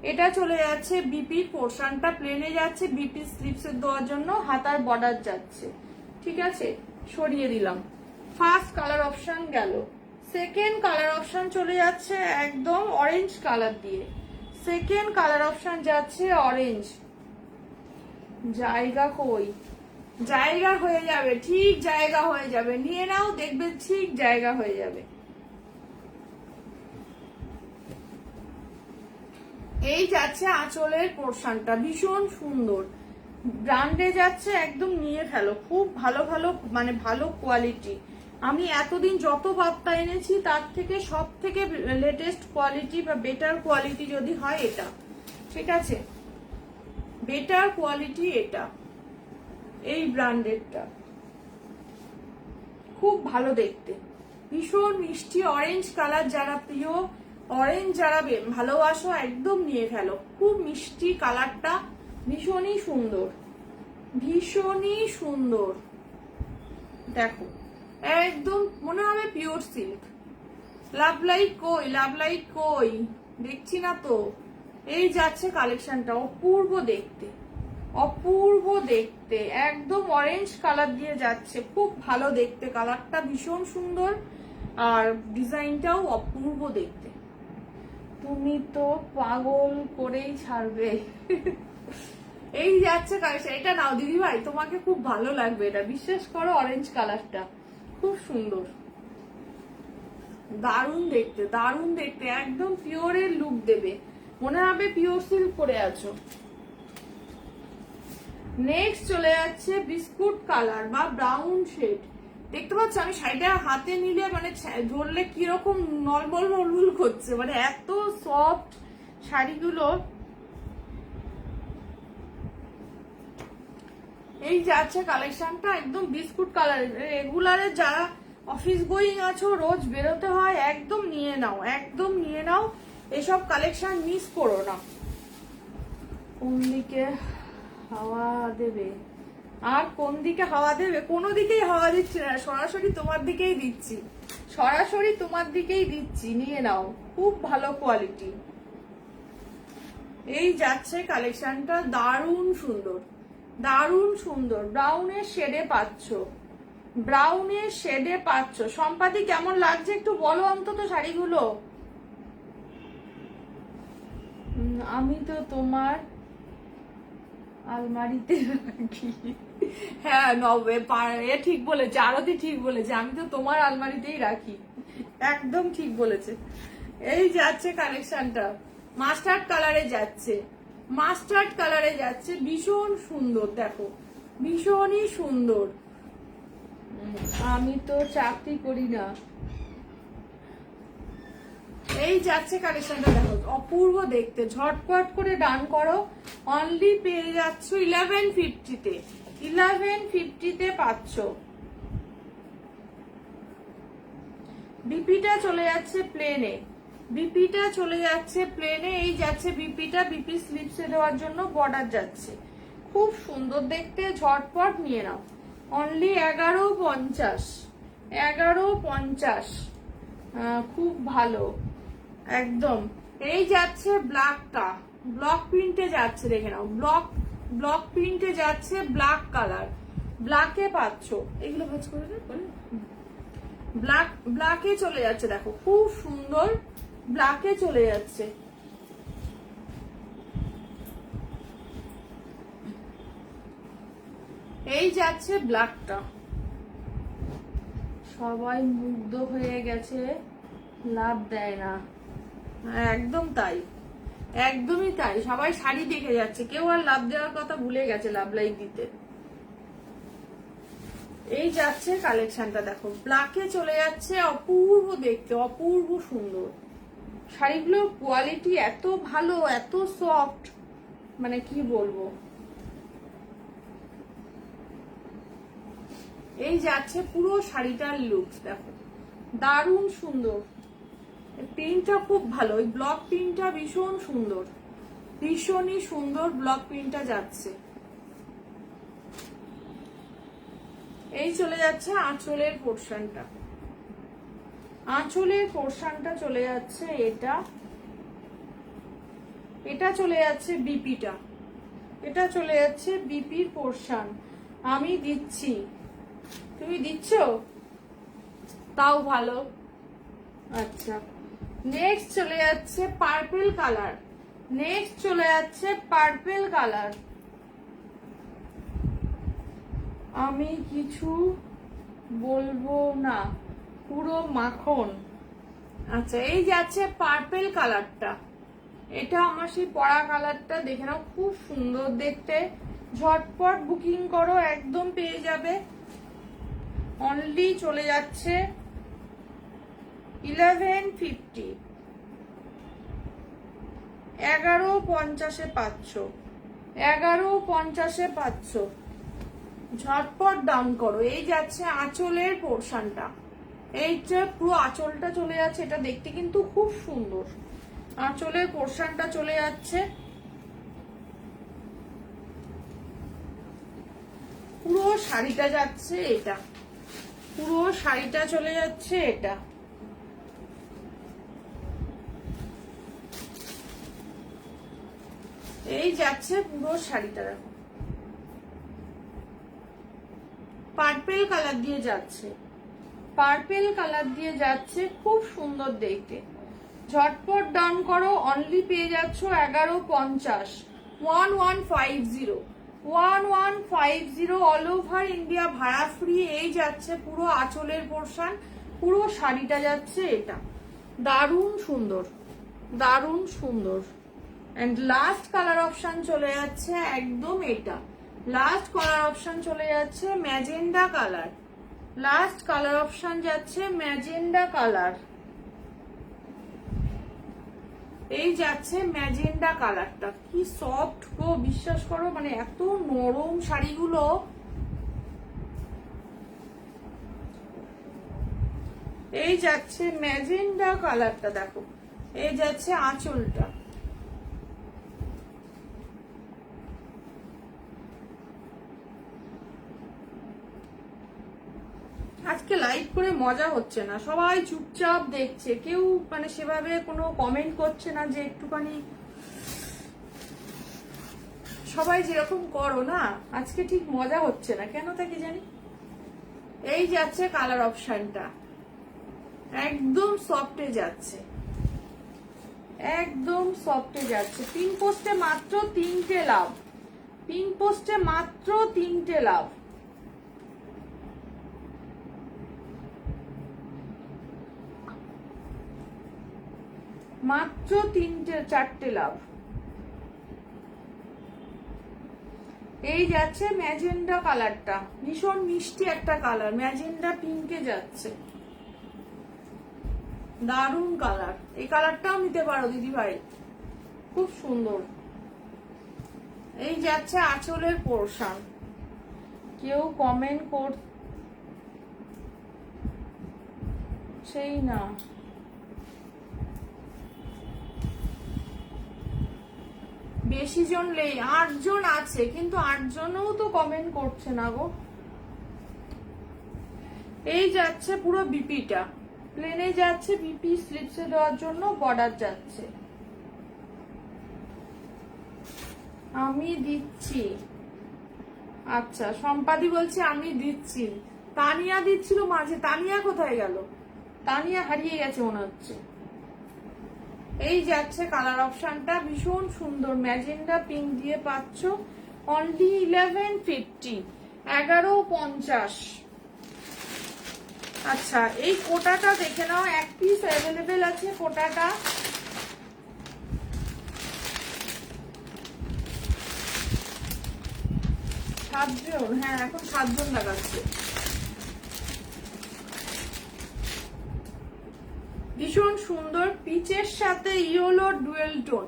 S1: এটা চলে যাচ্ছে বিপি পোর্শনটা, প্লেনে যাচ্ছে, বিপি স্লিপসের দেওয়ার জন্য হাতার বর্ডার যাচ্ছে, ঠিক আছে, সরিয়ে দিলাম। ফার্স্ট কালার অপশন গেল, সেকেন্ড কালার অপশন চলে যাচ্ছে একদম অরেঞ্জ কালার দিয়ে, সেকেন্ড কালার অপশন যাচ্ছে অরেঞ্জ। জায়গা কই, জায়গা হয়ে যাবে, ঠিক জায়গা হয়ে যাবে, নিয়ে নাও, দেখবে ঠিক জায়গা হয়ে যাবে। এই যাচ্ছে আঁচলের পোর্শনটা, ভীষণ সুন্দর, ব্র্যান্ডে যাচ্ছে, একদম নিয়ে ফেলো, খুব ভালো ভালো, মানে ভালো কোয়ালিটি। আমি এতদিন যত বাপ্তা এনেছি তার থেকে সব থেকে লেটেস্ট কোয়ালিটি বা বেটার কোয়ালিটি যদি হয় এটা, ঠিক আছে, বেটার কোয়ালিটি এটা, এই ব্র্যান্ডেরটা খুব ভালো দেখতে, ভীষণ মিষ্টি অরেঞ্জ কালার, যারা প্রিয় অরেঞ্জ, যারা ভালোবাসো একদম নিয়ে ফেলো, খুব মিষ্টি কালারটা, ভীষণই সুন্দর, ভীষণই সুন্দর, দেখো একদম মনে হবে পিওর সিল্ক। লাভ লাইক কই, লাভ লাইক কই, দেখছি না তো। এই যাচ্ছে কালেকশনটা, অপূর্ব দেখতে, অপূর্ব দেখতে, একদম অরেঞ্জ কালার দিয়ে যাচ্ছে, খুব ভালো দেখতে, কালারটা ভীষণ সুন্দর, আর ডিজাইনটাও অপূর্ব দেখতে। তুমি তো পাগল করেই ছাড়বে। এই যাচ্ছে কালেকশন, এটা নাও দিদি ভাই, তোমাকে খুব ভালো লাগবে, এটা বিশ্বাস করো, অরেঞ্জ কালারটা খুব সুন্দর, দারুণ দেখতে, দারুণ দেখতে, একদম পিওরের লুক দেবে, মনে হবে পিওর সিল্ক পরে আছো। নেক্সট চলে যাচ্ছে বিস্কুট কালার বা ব্রাউন শেড, দেখতে পাচ্ছ আমি শাড়িটা হাতে নিলে মানে ধরলে কিরকম নলবল নলবল করছে, মানে এত সফট শাড়িগুলো। এই যাচ্ছে কালেকশনটা, একদম বিস্কুট কালার, রেগুলারে যারা অফিস গোয়িং আছো, রোজ বেরোতে হয়, একদম নিয়ে নাও, একদম নিয়ে নাও, এসব কালেকশন মিস করো না। কোন দিকে হাওয়া দেবে, আর কোন দিকে হাওয়া দেবে, কোনো দিকেই হাওয়া দিচ্ছি না, সরাসরি তোমার দিকেই দিচ্ছি, সরাসরি তোমার দিকেই দিচ্ছি, নিয়ে নাও, খুব ভালো কোয়ালিটি। এই যাচ্ছে কালেকশনটা, দারুণ সুন্দর, দারুণ সুন্দর, ব্রাউনের শেডে পাচ্ছ, ব্রাউনের শেডে পাচ্ছ। সম্পাদি কেমন লাগছে একটু বলো অন্তত শাড়িগুলো। আমি তো তোমার আলমারিতে রাখি। হ্যাঁ এ ঠিক বলেছে, আরতি ঠিক বলেছে, আমি তো তোমার আলমারিতেই রাখি, একদম ঠিক বলেছে। এই যাচ্ছে কালেকশনটা, মাস্টার্ড কালারে যাচ্ছে, মাস্টার্ড কালারে যাচ্ছে, ভীষণ সুন্দর, দেখো ভীষণই সুন্দর। আমি তো চাকরি করি না। এই যাচ্ছে কালেকশনটা, দেখো অপূর্ব দেখতে, ঝটপট করে ডান করো। অনলি পেয়ে যাচ্ছ 1150-তে, 1150-তে পাচ্ছ। বিপিটা চলে যাচ্ছে প্লেনে, বিপিটা চলে যাচ্ছে প্লেনে। এই যাচ্ছে বিপিটা, বিপি স্লিপসে দেওয়ার জন্য বর্ডার যাচ্ছে, খুব সুন্দর দেখতে, ঝটপট নিয়ে নাও। অনলি 1150, 1150, খুব ভালো একদম। এই যাচ্ছে ব্ল্যাকটা, ব্লক প্রিন্টে যাচ্ছে, দেখে নাও, ব্লক প্রিন্টে যাচ্ছে, ব্ল্যাক কালার, ব্ল্যাকে পাচ্ছ। এগুলো ভাজ করে ব্ল্যাকে চলে যাচ্ছে, দেখো খুব সুন্দর, ব্ল্যাকে চলে যাচ্ছে। এই যাচ্ছে ব্ল্যাকটা, সবাই মুগ্ধ হয়ে গেছে, লাভ দেয় না, একদম তাই, একদমই তাই, সবাই শাড়ি দেখে যাচ্ছে, কেউ আর লাভ দেওয়ার কথা ভুলে গেছে, লাভ লাইক দিতে। এই যাচ্ছে কালেকশনটা, দেখো ব্ল্যাকে চলে যাচ্ছে, অপূর্ব দেখতে, অপূর্ব সুন্দর। শাড়িগুলোর কোয়ালিটি এত ভালো, এত সফট, মানে কি বলবো। এই যাচ্ছে পুরো শাড়িটার লুক, দেখো দারুণ সুন্দর, প্রিন্টটা খুব ভালো, ওই ব্লক প্রিন্টটা ভীষণ সুন্দর, ভীষণই সুন্দর ব্লক প্রিন্টটা যাচ্ছে। এই চলে যাচ্ছে আঁচলের পোর্শনটা, আঁচলের পোর্শনটা চলে যাচ্ছে, এটা চলে যাচ্ছে বিপিটা, এটা চলে যাচ্ছে বিপির পোর্শন। আমি দিচ্ছি, তুমি দিচ্ছ, তাও ভালো। আচ্ছা, নেক্সট চলে যাচ্ছে পার্পল কালার, নেক্সট চলে যাচ্ছে পার্পল কালার। আমি কিছু বলবো না, পুরো মাখন। আচ্ছা, এই যাচ্ছে পার্পল কালারটা, এটা আমার সেই পরা কালারটা, দেখে নাও খুব সুন্দর দেখতে, ঝটপট বুকিং করো, একদম পেয়ে যাবে। অনলি চলে যাচ্ছে 1150, 1150-এ পাচ্ছ, 1150-এ পাচ্ছ, ঝটপট ডাউন করো। এই যাচ্ছে আঁচলের পোর্শনটা, এইটা পুরো আঁচলটা চলে যাচ্ছে, এটা দেখতে কিন্তু খুব সুন্দর, আঁচলের পোর্শনটা চলে যাচ্ছে, পুরো শাড়িটা যাচ্ছে, এটা পুরো শাড়িটা চলে যাচ্ছে, এটা এই যাচ্ছে পুরো শাড়িটা, দেখো পার্পল কালার দিয়ে যাচ্ছে, পার্পল কালার দিয়ে যাচ্ছে, খুব সুন্দর দেখতে, ঝটপট ডাউন করো। অনলি পেয়ে যাচ্ছ 1150, 1150, 1150, অল ওভার ইন্ডিয়া ভাড়া ফ্রি। এই যাচ্ছে পুরো আঁচলের পোর্শন, পুরো শাড়িটা যাচ্ছে, এটা দারুণ সুন্দর, দারুণ সুন্দর। এন্ড লাস্ট কালার অপশন চলে যাচ্ছে একদম, এটা লাস্ট কালার অপশন চলে যাচ্ছে magenta colour, last colour option যাচ্ছে ম্যাজেন্ডা কালার। এই যাচ্ছে ম্যাজেন্ডা কালারটা, কি সফট গো, বিশ্বাস করো, মানে এত নরম শাড়িগুলো। এই যাচ্ছে ম্যাজেন্ডা কালারটা, দেখো এই যাচ্ছে আঁচলটা, আজকে লাইভ করে মজা হচ্ছে না, সবাই চুপচাপ দেখছে, কেউ মানে সেভাবে কোনো কমেন্ট করছে না, যে একটুখানি সবাই যেরকম করো না, আজকে ঠিক মজা হচ্ছে না, কেন তা কি জানি। এই যাচ্ছে কালার অপশনটা, একদম সফটে যাচ্ছে, একদম সফটে যাচ্ছে। 3 পোস্টে মাত্র 3টে লাভ, পিঙ্ক পোস্টে মাত্র 3টে লাভ। মাত্র 4টে লাভ। এই যাচ্ছে ম্যাজেন্ডা কালারটা, ভীষণ মিষ্টি একটা কালার, ম্যাজেন্ডা পিঙ্কে যাচ্ছে, দারুণ কালার। এই কালারটাও নিতে পারো দিদি ভাই, খুব সুন্দর। এই যাচ্ছে আঁচলের পোর্শন। কেউ কমেন্ট করছেই না, বেশি জন নেই, 8 জন আছে, কিন্তু 8 জনও তো কমেন্ট করছে না গো। এই যাচ্ছে পুরো বিপিটা, প্লেনে যাচ্ছে, বিপি স্লিপসে দেওয়ার জন্য বর্ডার যাচ্ছে। আমি দিচ্ছি, আচ্ছা সম্পাদি বলছে আমি দিচ্ছি, তানিয়া দিচ্ছিল মাঝে, তানিয়া কোথায় গেল? তানিয়া হারিয়ে গেছে মনে হচ্ছে। এই যাচ্ছে কালার অপশনটা, ভীষণ সুন্দর ম্যাজেন্ডা পিঙ্ক দিয়ে পাচ্ছ, অনলি 1150, 1150। আচ্ছা এই কোটাটা দেখে নাও, এক পিস অ্যাভেলেবেল আছে কোটাটা। সাতজন, হ্যাঁ এখন 7 জন লাগাচ্ছে। ভীষণ সুন্দর, পিচের সাথে ইয়েলো ডুয়েল টোন,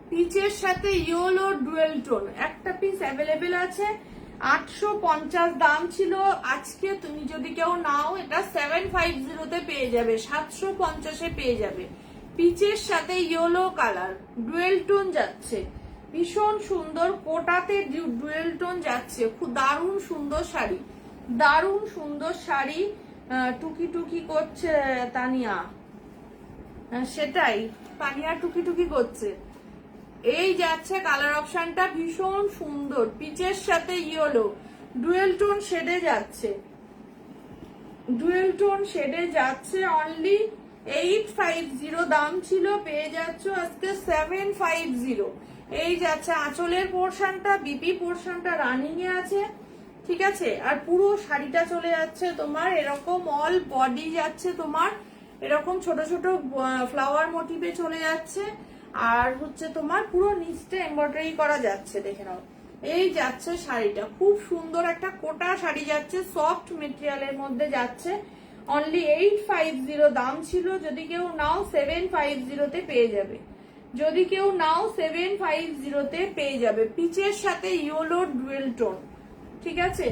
S1: পিচের সাথে ইয়েলো ডুয়েল টোন। একটা পিস অ্যাভেলেবেল আছে, 850 দাম ছিল, আজকে তুমি যদি কেউ নাও এটা 750 পেয়ে যাবে, 750 পেয়ে যাবে। পিচের সাথে ইয়েলো কালার, ডুয়েল টোন যাচ্ছে, ভীষণ সুন্দর, কোটাতে ডুয়েল টোন যাচ্ছে, খুব দারুণ সুন্দর শাড়ি, দারুণ সুন্দর শাড়ি। টুকি টুকি করছে তানিয়া, সেটাই তানিয়া টুকি টুকি করছে। এই যাচ্ছে কালার অপশনটা, ভীষণ সুন্দর, পিচের সাথে ইয়েলো ডুয়েল টোন শেডে যাচ্ছে, ডুয়েল টোন শেডে যাচ্ছে। অনলি 850 দাম ছিল, পেয়ে যাচ্ছ আজকে 750। এই যাচ্ছে আঁচলের পোর্শনটা, বিপি পোর্শনটা রানিং এ আছে, ঠিক আছে। আর পুরো শাড়িটা চলে যাচ্ছে তোমার এরকম, অল বডি যাচ্ছে তোমার এরকম ছোট ছোট ফ্লাওয়ার মোটিভে চলে যাচ্ছে, আর হচ্ছে তোমার পুরো নিচটা এমব্রয়ডারি করা যাচ্ছে, দেখে নাও। এই যাচ্ছে শাড়িটা, খুব সুন্দর একটা কোটা শাড়ি যাচ্ছে, সফট মেটেরিয়ালের মধ্যে যাচ্ছে, অনলি 850 দাম ছিল, যদি কেউ নাও 750 পেয়ে যাবে, যদি কেউ নাও 750 পেয়ে যাবে। পিচের সাথে ইয়েলো ডুয়েল টোন, ঠিক আছে।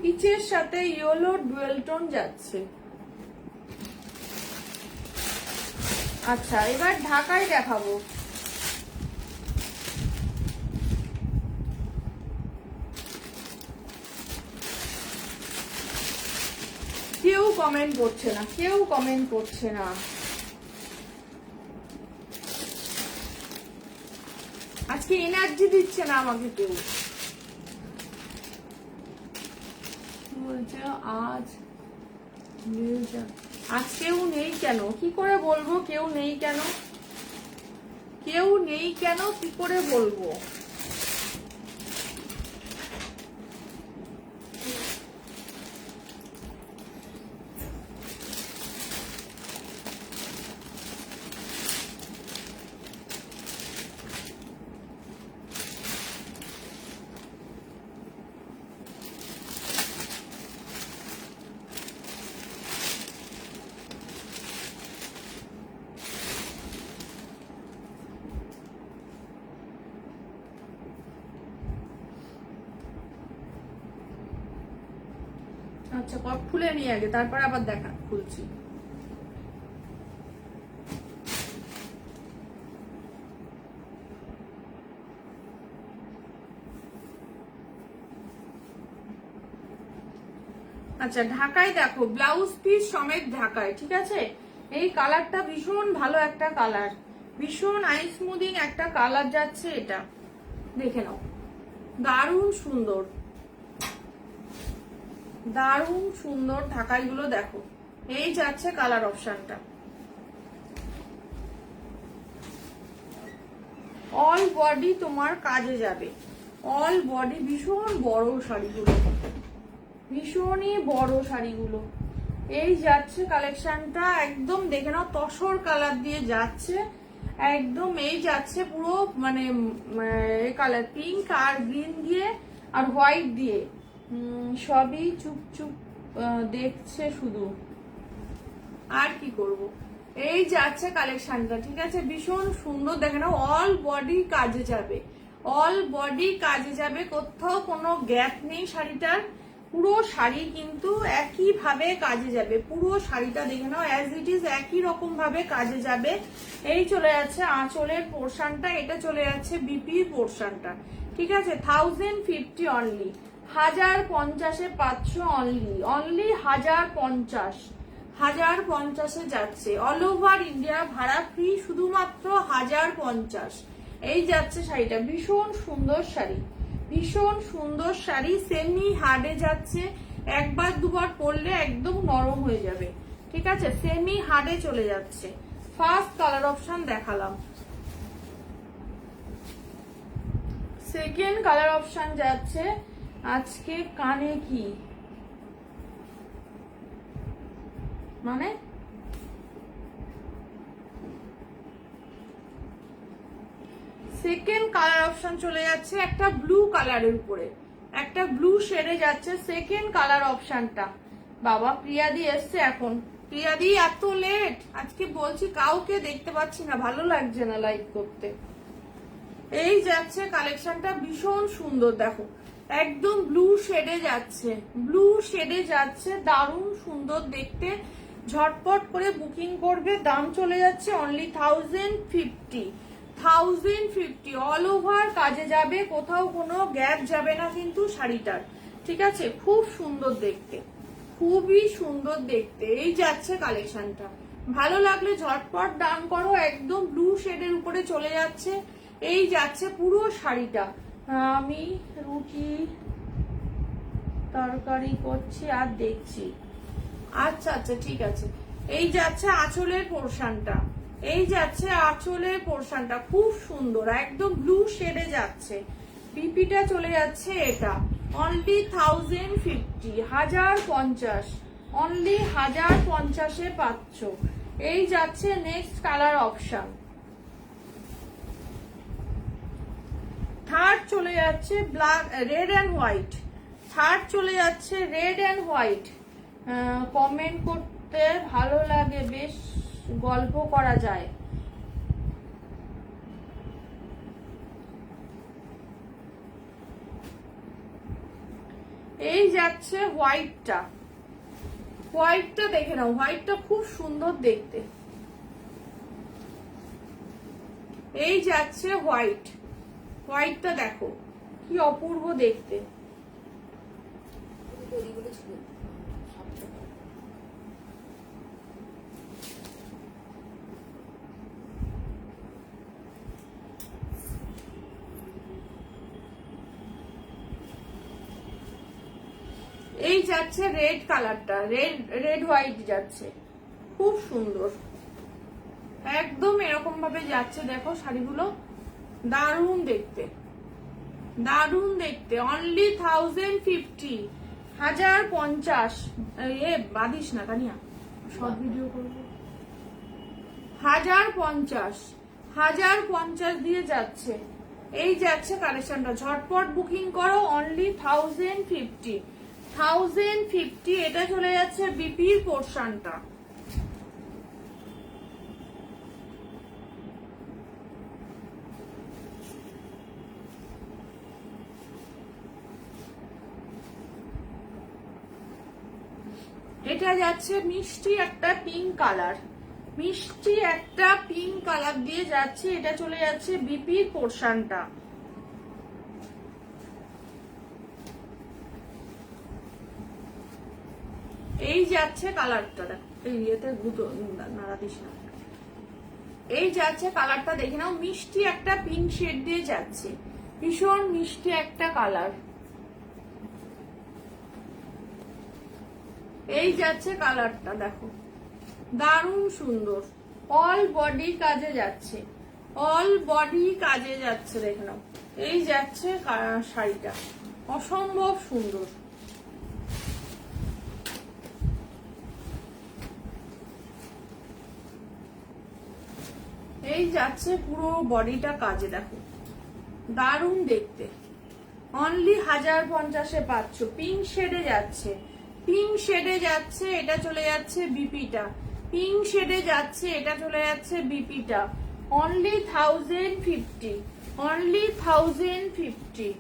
S1: পিচের সাথে ইয়েলো ডুয়েল টোন যাচ্ছে। আচ্ছা এবার ঢাকায় দেখাবো। কেউ কমেন্ট করছে না, কেউ কমেন্ট করছে না। আজকে এনার্জি দিচ্ছে না আমাকে কেউ, বলছে আজ কেউ নেই কেন, কি করে বলবো কেউ নেই কেন, কেউ নেই কেন কি করে বলবো। আচ্ছা কপ খুলে নিয়ে আগে, তারপর আবার দেখা খুলছি। আচ্ছা ঢাকায় দেখো, ব্লাউজ পিস সমেত ঢাকায়, ঠিক আছে। এই কালারটা ভীষণ ভালো একটা কালার, ভীষণ আই স্মুদিং একটা কালার যাচ্ছে, এটা দেখে নাও, দারুণ সুন্দর, দারুণ সুন্দর ঢাকাই গুলো দেখো। এই যাচ্ছে কালার অপশনটা, অল বডি তোমার কাজে যাবে, অল বডি। ভীষণ বড় শাড়িগুলো, ভীষণই বড় শাড়িগুলো। এই যাচ্ছে কালেকশনটা, একদম দেখে নাও তসর কালার দিয়ে যাচ্ছে একদম। এই যাচ্ছে পুরো মানে কালার পিঙ্ক আর গ্রিন দিয়ে আর হোয়াইট দিয়ে, সবই চুপ চুপ দেখছে শুধু, আর কি করব। এই যাচ্ছে কালেকশনটা, ঠিক আছে, ভীষণ সুন্দর দেখে নাও। অল বডি কাজে যাবে, অল বডি কাজে যাবে, কোথাও কোনো গ্যাপ নেই শাড়িটার। পুরো শাড়ি কিন্তু একই ভাবে কাজে যাবে, পুরো শাড়িটা দেখে নাও অ্যাজ ইট ইজ একই রকম ভাবে কাজে যাবে। এই চলে যাচ্ছে আঁচলের পোর্শনটা, এটা চলে যাচ্ছে বিপির পোর্শনটা, ঠিক আছে। 1050 অনলি, 1050-এ পাচ্ছ অনলি, অনলি 1050, 1050-এ যাচ্ছে। অল ওভার ইন্ডিয়া ভাড়া ফ্রি, শুধুমাত্র 1050। এই যাচ্ছে শাড়িটা, ভীষণ সুন্দর শাড়ি, ভীষণ সুন্দর শাড়ি। সেমি হার্ডে যাচ্ছে, একবার দুবার পরলে একদম নরম হয়ে যাবে, ঠিক আছে। সেমি হার্ডে চলে যাচ্ছে। ফার্স্ট কালার অপশন দেখালাম, সেকেন্ড কালার অপশন যাচ্ছে। আজকে কানে কি মানে, সেকেন্ড কালার অপশন চলে যাচ্ছে একটা ব্লু কালারের উপরে, একটা ব্লু শেডে যাচ্ছে সেকেন্ড কালার অপশনটা। বাবা প্রিয়াদি এসছে এখন, প্রিয়াদি এত লেট আজকে, বলছি কাউকে দেখতে পাচ্ছি না, ভালো লাগছে না লাইভ করতে। এই যাচ্ছে কালেকশনটা, ভীষণ সুন্দর দেখো, একদম ব্লু শেডে যাচ্ছে, ব্লু শেডে যাচ্ছে, দারুণ সুন্দর দেখতে। ঝটপট করে বুকিং করবে, দাম চলে যাচ্ছে অনলি 1050, 1050। অল ওভার কাজে যাবে, কোথাও কোনো গ্যাপ যাবে না কিন্তু শাড়িটার, ঠিক আছে। খুব সুন্দর দেখতে, খুবই সুন্দর দেখতে। এই যাচ্ছে কালেকশনটা, ভালো লাগলে ঝটপট দাম করো, একদম ব্লু শেডের উপরে চলে যাচ্ছে। এই যাচ্ছে পুরো শাড়িটা। আমি রুটি তরকারি করছি আর দেখছি, আচ্ছা আচ্ছা ঠিক আছে। এই যাচ্ছে আঁচলের পোর্শনটা, এই যাচ্ছে আঁচলের পোর্শনটা, খুব সুন্দর একদম ব্লু শেডে যাচ্ছে। বিপিটা চলে যাচ্ছে এটা, অনলি 1050, 1050, অনলি 1050-এ পাচ্ছ। এই যাচ্ছে নেক্সট কালার অপশন, থার্ড চলে যাচ্ছে black, red and white, third চলে যাচ্ছে রেড অ্যান্ড হোয়াইট। কমেন্ট করতে ভালো লাগে, বেশ গল্প করা যায়। এই যাচ্ছে হোয়াইটটা, হোয়াইটটা দেখে নাও, হোয়াইটটা খুব সুন্দর দেখতে। এই যাচ্ছে হোয়াইট, হোয়াইটটা দেখো কি অপূর্ব দেখতে। এই যাচ্ছে রেড কালারটা, রেড রেড হোয়াইট যাচ্ছে, খুব সুন্দর একদম এরকম ভাবে যাচ্ছে। দেখো শাড়িগুলো দারুণ দেখতে, দারুণ দেখতে। অনলি 1050, 1050। এ বাদিস না কানিয়া, সব ভিডিও করবো। 1050, 1050 দিয়ে যাচ্ছে। এই যাচ্ছে কালেকশনটা, ঝটপট বুকিং করো, অনলি 1050, 1050। এটা চলে যাচ্ছে বিপির পোর্শনটা। এটা যাচ্ছে মিষ্টি একটা পিঙ্ক কালার, মিষ্টি একটা পিঙ্ক কালার দিয়ে যাচ্ছে। এটা চলে যাচ্ছে বিপির পোর্শনটা। এই যাচ্ছে কালারটা, এই ইয়েতে গুঁতো নাড়া দিস না। এই যাচ্ছে কালারটা দেখে নাও, মিষ্টি একটা পিঙ্ক শেড দিয়ে যাচ্ছে, ভীষণ মিষ্টি একটা কালার। এই যাচ্ছে কালারটা দেখো, দারুণ সুন্দর, অল বডি কাজে যাচ্ছে, অল বডি কাজে যাচ্ছে, দেখে নাও। এই যাচ্ছে শাড়িটা, অসম্ভব সুন্দর। এই যাচ্ছে পুরো বডিটা কাজে, দেখো দারুণ দেখতে। অনলি 1050-এ পাচ্ছ। পিঙ্ক শেডে যাচ্ছে, পিঙ্ক শেডে যাচ্ছে, এটা চলে যাচ্ছে বিপিটা। পিঙ্ক শেডে যাচ্ছে, এটা চলে যাচ্ছে বিপিটা। Only 1050, only 1050।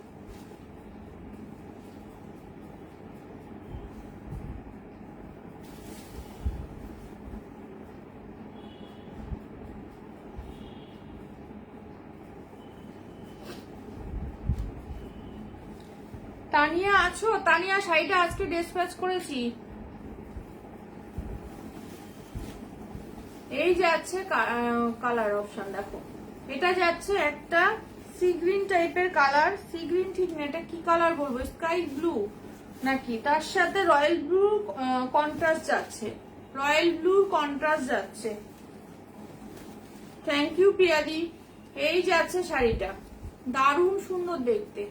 S1: তানিয়া আছো? তানিয়া শাড়িটা আজকে ডিসপ্যাচ করেছি। এই যাচ্ছে কালার অপশন, দেখো এটা যাচ্ছে একটা সি গ্রিন টাইপের কালার। সি গ্রিন ঠিক না, এটা কি কালার বলবো, স্কাই ব্লু নাকি, তার সাথে রয়্যাল ব্লু কন্ট্রাস্ট যাচ্ছে, রয়্যাল ব্লু কন্ট্রাস্ট যাচ্ছে। থ্যাংক ইউ পিয়াদি। এই যাচ্ছে শাড়িটা, দারুণ সুন্দর দেখতে,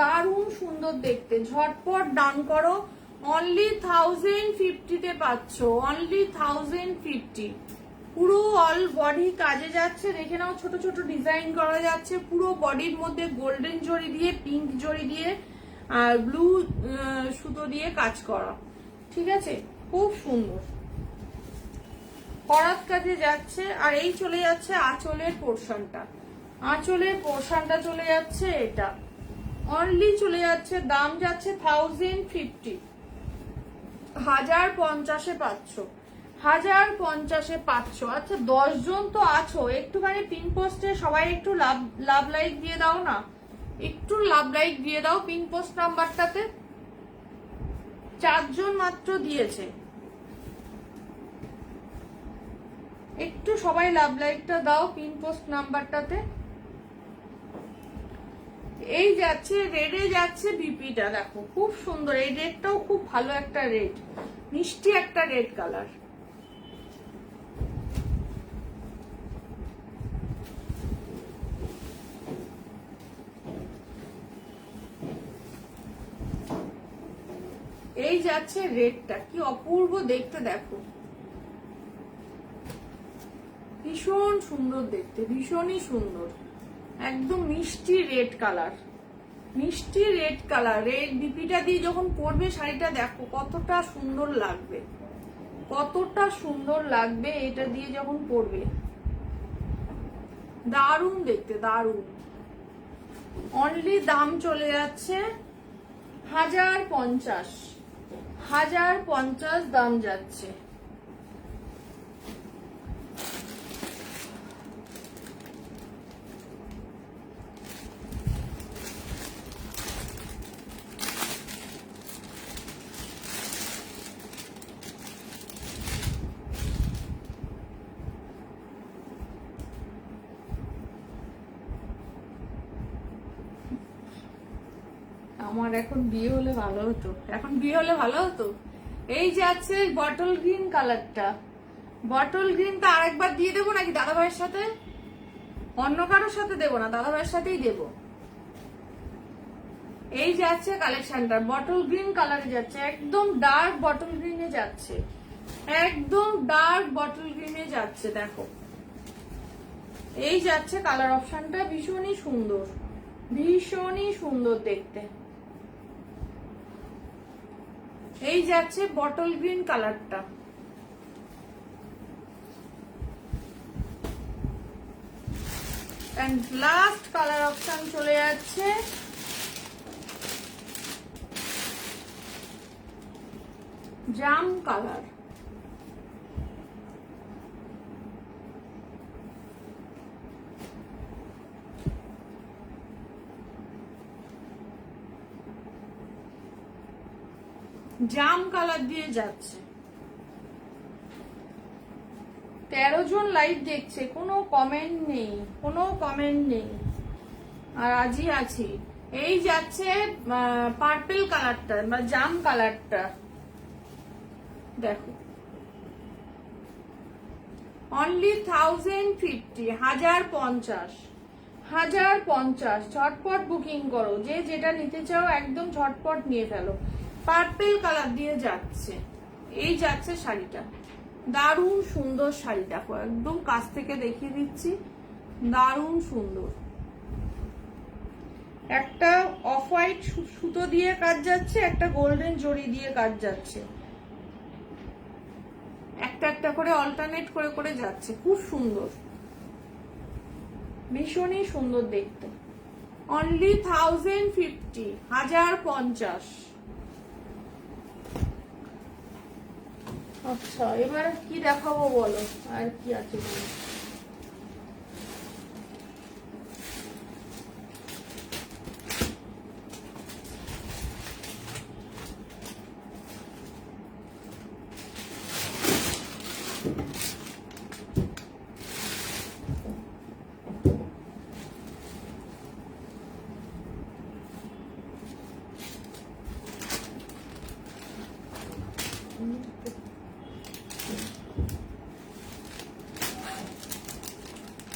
S1: দারুণ সুন্দর দেখতে। ঝটপট ডান করো। অনলি 1050-তে পাচ্ছ, অনলি 1050। পুরো অল বডি কাজে যাচ্ছে, দেখে নাও ছোট ছোট ডিজাইন করা যাচ্ছে। পুরো বডির মধ্যে গোল্ডেন জরি দিয়ে, পিঙ্ক জরি দিয়ে আর ব্লু সুতো দিয়ে কাজ করা, ঠিক আছে, খুব সুন্দর করাত কাজে যাচ্ছে। আর এই চলে যাচ্ছে আঁচলের পোর্শনটা, আঁচলের পোর্শনটা চলে যাচ্ছে এটা। অনলি চলে যাচ্ছে, দাম যাচ্ছে 1050, 1050-এ পাচ্ছ, 1050-এ পাচ্ছ। আচ্ছা 10 জন তো আছো, একটুখানি পিন পোস্টে সবাই একটু লাভ লাইক দিয়ে দাও না, একটু লাভ লাইক দিয়ে দাও পিন পোস্ট নাম্বারটাতে। 4 জন মাত্র দিয়েছে, একটু সবাই লাভ লাইকটা দাও পিন পোস্ট নাম্বারটাতে। এই যাচ্ছে রেডে যাচ্ছে বিপিটা, দেখো খুব সুন্দর। এই রেডটাও খুব ভালো একটা রেড, মিষ্টি একটা রেড কালার। এই যাচ্ছে রেডটা, কি অপূর্ব দেখতে, দেখো ভীষণ সুন্দর দেখতে, ভীষণই সুন্দর, একদম মিষ্টি রেড কালার, মিষ্টি রেড কালার। রেড বিপিটা দিয়ে যখন পরবে শাড়িটা, দেখো কতটা সুন্দর লাগবে, কতটা সুন্দর লাগবে এটা দিয়ে যখন পরবে, দারুণ দেখতে, দারুণ। অনলি দাম চলে যাচ্ছে 1050, 1050 দাম যাচ্ছে। আমার এখন বিয়ে হলে ভালো হতো, এখন বিয়ে হলে ভালো হতো। এই যাচ্ছে বটল গ্রিন কালারটা, বটল গ্রিনটা আরেকবার দিয়ে দেবো নাকি দাদা ভাইয়ের সাথে, অন্য কারোর সাথে দেবো না, দাদা ভাইয়ের সাথেই দেবো। এই যাচ্ছে কালেকশনটা, বটল গ্রিন কালারে যাচ্ছে, একদম ডার্ক বটল গ্রিনে যাচ্ছে, একদম ডার্ক বটল গ্রিনে যাচ্ছে, দেখো এই যাচ্ছে কালার অপশনটা, ভীষণই সুন্দর, ভীষণই সুন্দর দেখতে। এই যাচ্ছে বটল গ্রিন কালারটা। এন্ড লাস্ট কালার অপশন চলে যাচ্ছে জাম কালার। জাম কালার দিয়ে যাচ্ছে। 13 জন লাইভ দেখছে, কোনো কমেন্ট নেই, কোনো কমেন্ট নেই, আর আজই আছি। এই যাচ্ছে পার্পল কালারটা বা জাম কালারটা, দেখো অনলি 1050, 1050, 1050। ঝটপট বুকিং করো, যে যেটা নিতে চাও একদম ঝটপট নিয়ে ফেলো। পার্পেল কালার দিয়ে যাচ্ছে, এই যাচ্ছে শাড়িটা, দারুণ সুন্দর শাড়ি। দেখো একদম কাছ থেকে দেখিয়ে দিচ্ছি, দারুণ সুন্দর। একটা অফ হোয়াইট সুতো দিয়ে কাজ যাচ্ছে, একটা গোল্ডেন জরি দিয়ে কাজ যাচ্ছে, একটা একটা করে অল্টারনেট করে করে যাচ্ছে, খুব সুন্দর, ভীষণই সুন্দর দেখতে। অনলি 1050, 1050। আচ্ছা এবার কি দেখাবো বলো, আর কি আছে বলো?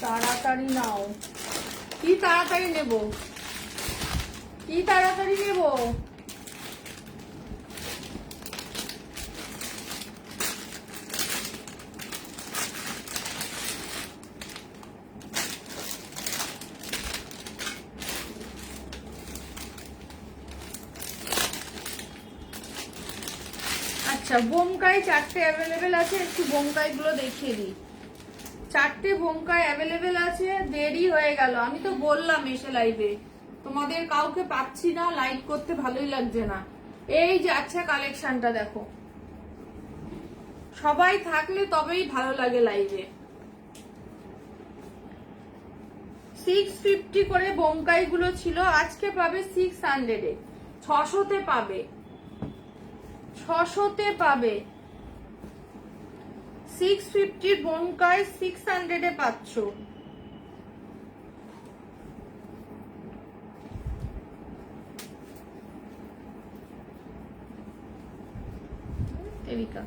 S1: তাড়াতাড়ি নাও, কি তাড়াতাড়ি নেব, কি তাড়াতাড়ি নেব? আচ্ছা বোমকাই 4টে অ্যাভেলেবেল আছে, একটু বোমকাই গুলো দেখিয়ে দিই। 4টে বোমকাই অ্যাভেলেবেল আছে, দেরি হয়ে গেল, আমি তো বললাম এসে লাইভে, তোমাদের কাউকে পাচ্ছি না, লাইভ করতে ভালোই লাগছে না। এই যে আচ্ছা কালেকশনটা দেখো, সবাই থাকলে তবেই ভালো লাগে লাইভে। 650 করে বোমকাই গুলো ছিল, আজকে পাবে 600-এ, 600-তে পাবে, 600-তে পাবে। 650 বোমকাই 600-এ পাচ্ছ। এরিকা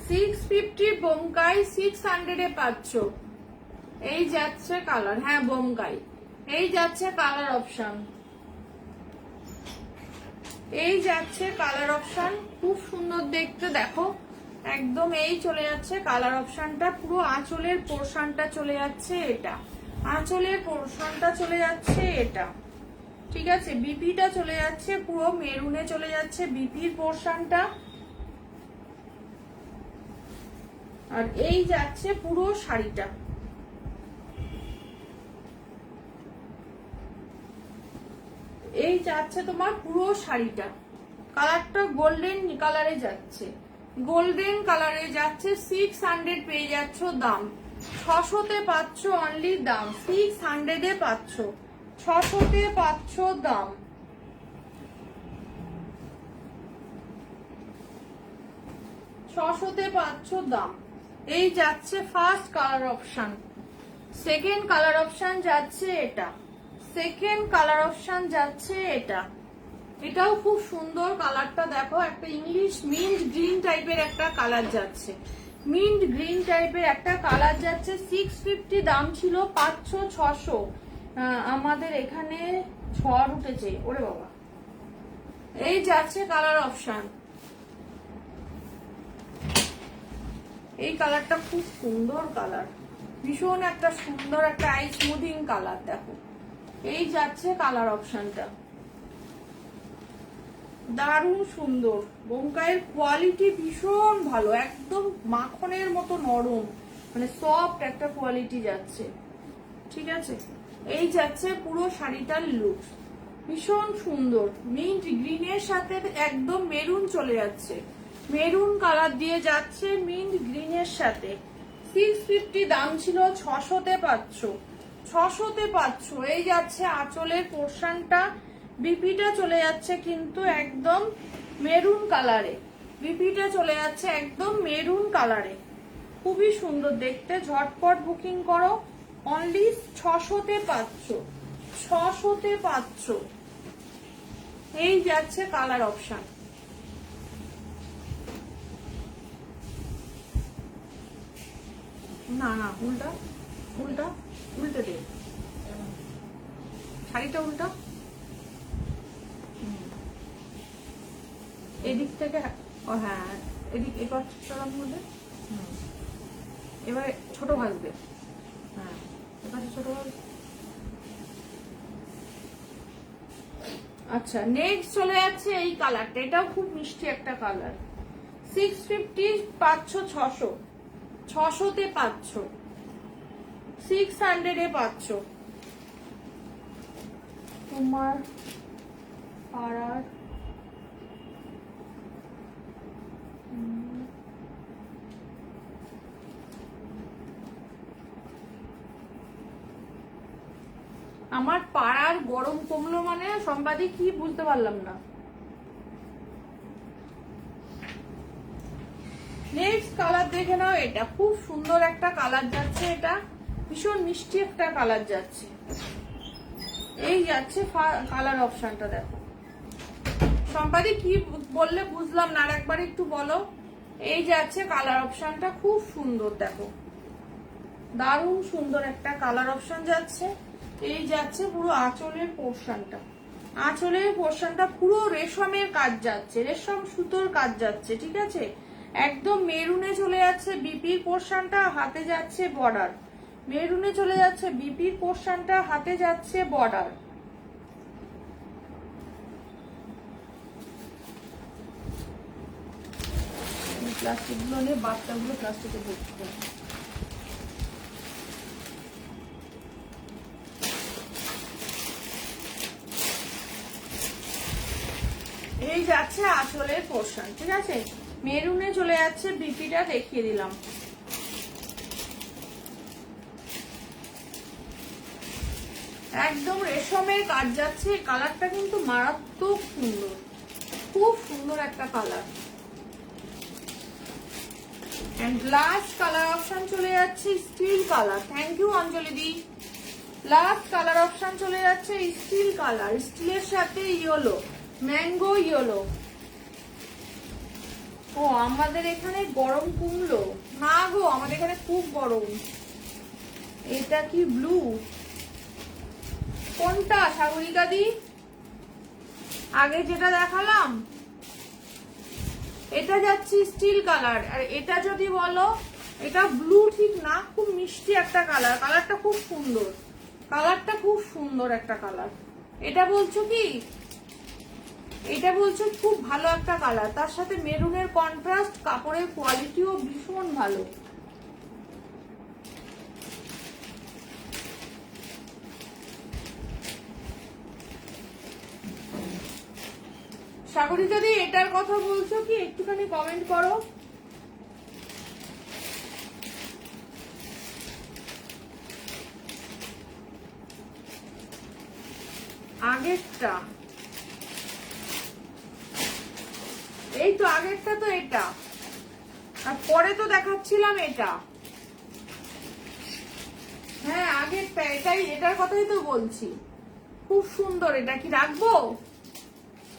S1: 650 বোমকাই 600-এ পাচ্ছ। এই যাচ্ছে কালার, হ্যাঁ বোমকাই, এই যাচ্ছে কালার অপশন, এই যাচ্ছে কালার অপশন, খুব সুন্দর দেখতে। দেখো একদম এই চলে যাচ্ছে কালার অপশনটা, পুরো আঁচলের পোর্শনটা চলে যাচ্ছে এটা, আঁচলের পোর্শনটা চলে যাচ্ছে এটা, ঠিক আছে। বিপিটা চলে যাচ্ছে পুরো মেরুনে চলে যাচ্ছে বিপির পোর্শনটা, আর এই যাচ্ছে পুরো শাড়িটা, এই যাচ্ছে তোমার পুরো শাড়িটা। কালারটা গোল্ডেন কালারে যাচ্ছে, গোল্ডেন কালারে যাচ্ছে। 600 পেয়ে যাচ্ছ দাম, 600-তে পাচ্ছ অনলি দাম, 600-এ পাচ্ছ, 600-তে পাচ্ছ দাম। তে পাচ্ছ দাম। এই যাচ্ছে first colour option, second colour option যাচ্ছে এটা, সেকেন্ড কালার অপশন যাচ্ছে এটা, এটাও খুব সুন্দর কালারটা। দেখো একটা ইংলিশ মিন্ট গ্রিন টাইপের একটা কালার যাচ্ছে, মিন্ট গ্রিন টাইপের একটা কালার যাচ্ছে। 650 দাম ছিল, পাচ্ছ 600। আমাদের এখানে ঝড় উঠেছে ওরে বাবা। এই যাচ্ছে কালার অপশন, এই কালারটা খুব সুন্দর কালার, ভীষণ একটা সুন্দর একটা আই স্মুথিং কালার। দেখো এই যাচ্ছে কালার অপশনটা, দারুণ সুন্দর। বোমকাইয়ের কোয়ালিটি ভীষণ ভালো, একদম মাখনের মতো নরম, মানে সফট একটা কোয়ালিটি যাচ্ছে, ঠিক আছে। এই যাচ্ছে পুরো শাড়িটার লুক, ভীষণ সুন্দর। মিন্ট গ্রিনের সাথে একদম মেরুন চলে যাচ্ছে, মেরুন কালার দিয়ে যাচ্ছে মিন্ট গ্রিনের সাথে। 650 দাম ছিল, 600-তে পাচ্ছ, 600-তে পাচ্ছ। এই যাচ্ছে আঁচলের পোর্শনটা, বিপিটা চলে যাচ্ছে কিন্তু একদম মেরুন কালারে, বিপিটা চলে যাচ্ছে একদম মেরুন কালারে, খুবই সুন্দর দেখতে। ঝটপট বুকিং করো, অনলি 600-তে পাচ্ছ, 600-তে পাচ্ছ। এই যাচ্ছে কালার অপশন, না না, উল্টা উল্টা, উল্টে দে শাড়িটা, উল্টা। এদিক থেকে, ও হ্যাঁ, এদিক এই পাশটার মধ্যে। এবারে ছোট ভাজবে, হ্যাঁ এপাশে ছোট ভাজবে। আচ্ছা, নেক্সট চলে যাচ্ছে এই কালারটা, এটাও খুব মিষ্টি একটা কালার। 650 পাচ্ছ 600, 600-তে পাচ্ছ, 600-এ পাচ্ছ। তোমার পাড়ার আমার পাড়ার গরম কমলো মানে সম্পাদি কি বুঝতে পারলাম না। নেক্সট কালার দেখে নাও, এটা খুব সুন্দর একটা কালার যাচ্ছে, এটা ভীষণ মিষ্টি একটা কালার যাচ্ছে। এই যাচ্ছে কালার অপশনটা, দেখো সম্পাদি কি বললে বুঝলাম না, আর একবার একটু বলো। এই যাচ্ছে কালার অপশনটা, খুব সুন্দর, দেখো দারুণ সুন্দর একটা কালার অপশন যাচ্ছে। এই যাচ্ছে পুরো আঁচলের পোর্শনটা, আঁচলের পোর্শনটা পুরো রেশমের কাজ যাচ্ছে, রেশম সুতোর কাজ যাচ্ছে, ঠিক আছে। একদম মেরুনে চলে যাচ্ছে বিপির পোর্শনটা, হাতে যাচ্ছে বর্ডার। মেরুনে চলে যাচ্ছে বিপির পোর্শনটা, হাতে যাচ্ছে বর্ডার। প্লাস্টিক গুলো নিয়ে, বাচ্চাগুলো প্লাস্টিকে ভর্তি করে। এই যাচ্ছে আঁচলের পোর্শন, ঠিক আছে। মেরুনে চলে যাচ্ছে বিপিটা, দেখিয়ে দিলাম। একদম রেশমের কাজ যাচ্ছে, কালারটা কিন্তু মারাত্মক সুন্দর, খুব সুন্দর একটা colour. And last colour option চলে যাচ্ছে steel colour. Thank you Anjali di. Last colour option চলে যাচ্ছে স্টিল কালার, স্টিলের সাথে ইয়েলো, ম্যাঙ্গো ইয়েলো। ও আমাদের এখানে গরম কমলো না গো, আমাদের এখানে খুব গরম। এটা কি ব্লু? কোনটা সাগরিকা দি? আগে যেটা দেখালাম এটা যাচ্ছে স্টিল কালার, আর এটা যদি বলো এটা ব্লু ঠিক না, খুব মিষ্টি একটা কালার, কালারটা খুব সুন্দর, কালারটা খুব সুন্দর একটা কালার। এটা বলছো কি? এটা বলছো খুব ভালো একটা কালার, তার সাথে মেরুনের কন্ট্রাস্ট, কাপড়ের কোয়ালিটিও ভীষণ ভালো। সাগরিকা দি এটার কথা বলছো কি, একটুখানি কমেন্ট করো। আগেরটা, এই তো আগেরটা তো এটা, আর পরে তো দেখাচ্ছিলাম এটা। হ্যাঁ আগেরটা, এটাই, এটার কথাই তো বলছি, খুব সুন্দর। এটা কি রাখবো,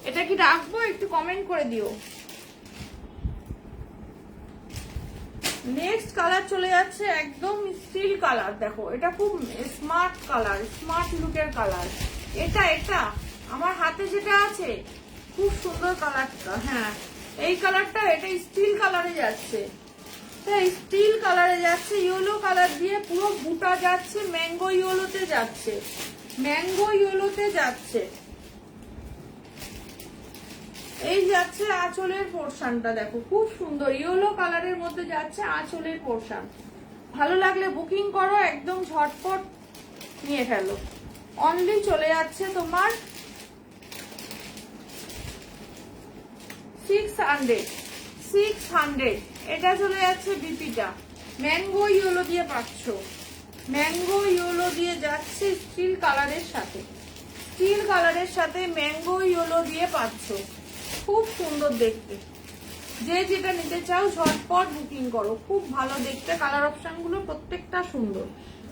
S1: এটা কি রাখবো, একটু কমেন্ট করে দিও। নেক্সট কালার চলে যাচ্ছে একদম স্টিল কালার, দেখো এটা খুব স্মার্ট কালার, স্মার্ট লুকের কালার। এটা এটা আমার হাতে যেটা আছে খুব সুন্দর কালারটা, হ্যাঁ এই কালারটা, এটা স্টিল কালারে যাচ্ছে, স্টিল কালারে যাচ্ছে, ইয়েলো কালার দিয়ে পুরো বুটা যাচ্ছে, ম্যাঙ্গো ইয়েলোতে যাচ্ছে, ম্যাঙ্গো ইয়েলোতে যাচ্ছে। এই যাচ্ছে আঁচলের পোর্শনটা, দেখো খুব সুন্দর ইয়েলো কালারের মধ্যে যাচ্ছে আঁচলের পোর্শন। ভালো লাগলে বুকিং করো, একদম ঝটপট নিয়ে ফেলো। অনলি চলে যাচ্ছে তোমার 600। এটা চলে যাচ্ছে বিপিটা, ম্যাঙ্গো ইয়েলো দিয়ে পাচ্ছ, ম্যাঙ্গো ইয়েলো দিয়ে যাচ্ছে স্টিল কালারের সাথে, স্টিল কালারের সাথে ম্যাঙ্গো ইয়েলো দিয়ে পাচ্ছ, খুব সুন্দর দেখতে। যে যেটা নিতে চাও ঝটপট বুকিং করো, খুব ভালো দেখতে। কালার অপশন গুলো প্রত্যেকটা সুন্দর,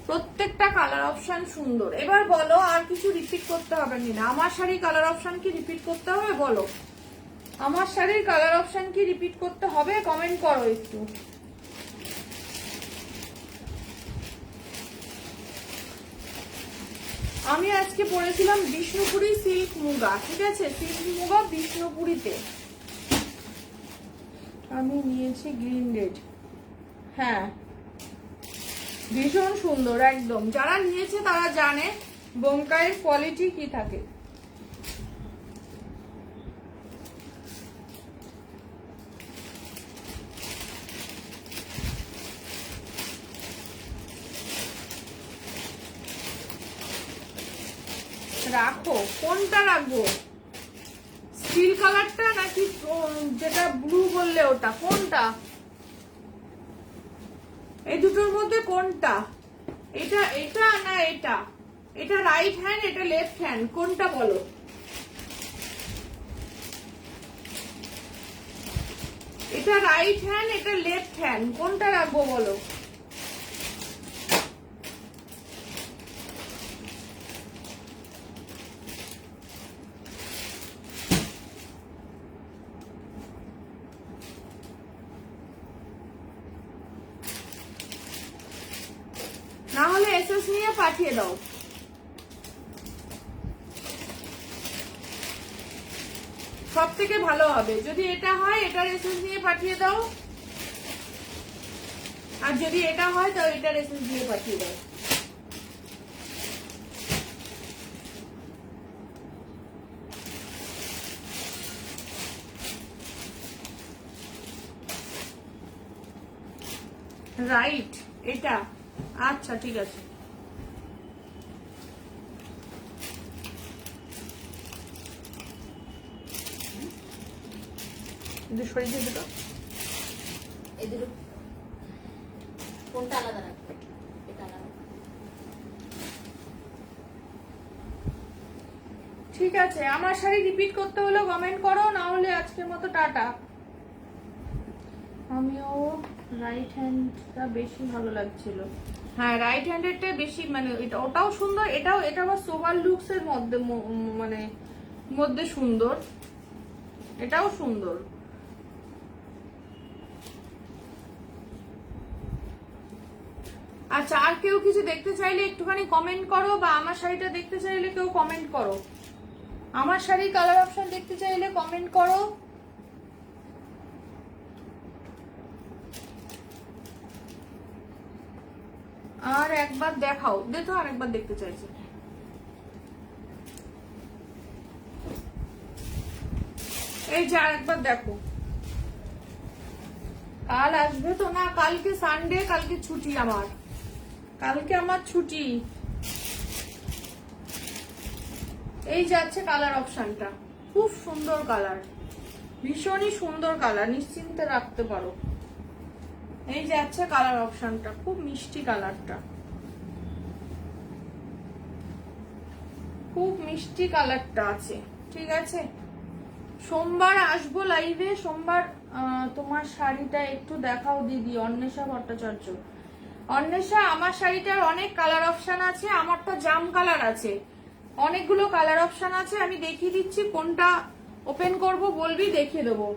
S1: প্রত্যেকটা কালার অপশন সুন্দর। এবার বলো আর কিছু রিপিট করতে হবে না? আমার শাড়ির কালার অপশন কি রিপিট করতে হবে বলো? আমার শাড়ির কালার অপশন কি রিপিট করতে হবে? কমেন্ট করো একটু। আমি আজকে পরেছিলাম বিষ্ণুপুরি সিল্ক মুগা, ঠিক আছে, সিল্ক মুগা বিষ্ণুপুরিতে আমি নিয়েছি গ্রিন রেড। হ্যাঁ ভীষণ সুন্দর একদম, যারা নিয়েছে তারা জানে বোমকাইয়ের কোয়ালিটি কি থাকে। রাখো, কোনটা রাখবো? স্টিল কালারটা নাকি যেটা ব্লু বললে ওটা, কোনটা? এই দুটোর মধ্যে কোনটা? এটা এটা না এটা? এটা রাইট হ্যান্ড, এটা লেফট হ্যান্ড, কোনটা বলো? এটা রাইট হ্যান্ড, এটা লেফট হ্যান্ড, কোনটা রাখবো বলো? না হলে এসএস নিয়ে পাঠিয়ে দাও। সব থেকে ভালো হবে যদি এটা হয়, এটার এসএস নিয়ে পাঠিয়ে দাও, আর যদি এটা হয় তো এটার এসএস দিয়ে পাঠিয়ে দাও। রাইট এটা, আচ্ছা ঠিক আছে। সরিয়ে দিয়ে দুটো,
S2: এই দুটো কোনটা আলাদা রাখবে? এটা আলাদা।
S1: ঠিক আছে, আমার শাড়ি রিপিট করতে হলে কমেন্ট করো, না হলে আজকের মতো টাটা। আমিও রাইট হ্যান্ডটা বেশি ভালো লাগছিল। হ্যাঁ রাইট হ্যান্ডেরটা বেশি, মানে ওটাও সুন্দর, এটাও, এটা আবার সোভার লুকস এর মধ্যে, মানে মধ্যে সুন্দর, এটাও সুন্দর। আচ্ছা, আর কেউ কিছু দেখতে চাইলে একটুখানি কমেন্ট করো, বা আমার শাড়িটা দেখতে চাইলে কেউ কমেন্ট করো, আমার শাড়ির কালার অপশন দেখতে চাইলে কমেন্ট করো। আর একবার দেখাও, দেখো আর একবার দেখতে চাইছে। এই যে আর একবার দেখো। কাল আসবে তো না? কালকে সানডে, কালকে ছুটি আমার, কালকে আমার ছুটি। এই যাচ্ছে কালার অপশনটা, খুব সুন্দর কালার, ভীষণই সুন্দর কালার, নিশ্চিন্তে রাখতে পারো। এই যাচ্ছে কালার অপশনটা, খুব মিষ্টি কালারটা, খুব মিষ্টি কালারটা আছে, ঠিক আছে। সোমবার আসবো লাইভে, সোমবার। তোমার শাড়িটা একটু দেখাও দিদি, অন্বেষা ভট্টাচার্য। অন্বেষা, আমার শাড়িটার অনেক কালার অপশন আছে, আমারটা জাম কালার আছে, অনেকগুলো কালার অপশন আছে, আমি দেখিয়ে দিচ্ছি, কোনটা ওপেন করব বলবি, দেখিয়ে দেবো।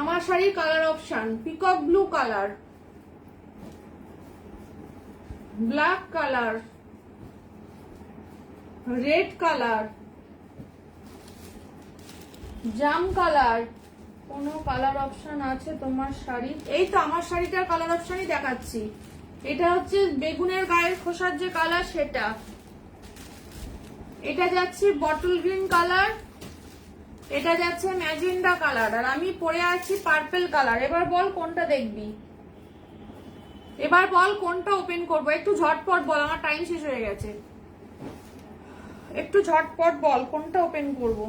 S1: আমার শাড়ির colour option peacock blue colour, black colour, red colour, জাম কালার, কোন কালার অপশন আছে তোমার শাড়ি? এই তো আমার শাড়িটার কালার অপশনই দেখাচ্ছি, এটা হচ্ছে বেগুনের গায়ের খোসার যে কালার সেটা, এটা যাচ্ছে বটল গ্রিন কালার, এটা যাচ্ছে ম্যাজেন্ডা কালার, আর আমি পরে আছি পার্পল কালার। এবার বল কোনটা দেখবি, এবার বল কোনটা ওপেন করব, একটু ঝটপট বল, আমার টাইম শেষ হয়ে গেছে, একটু ঝটপট বল কোনটা ওপেন করব।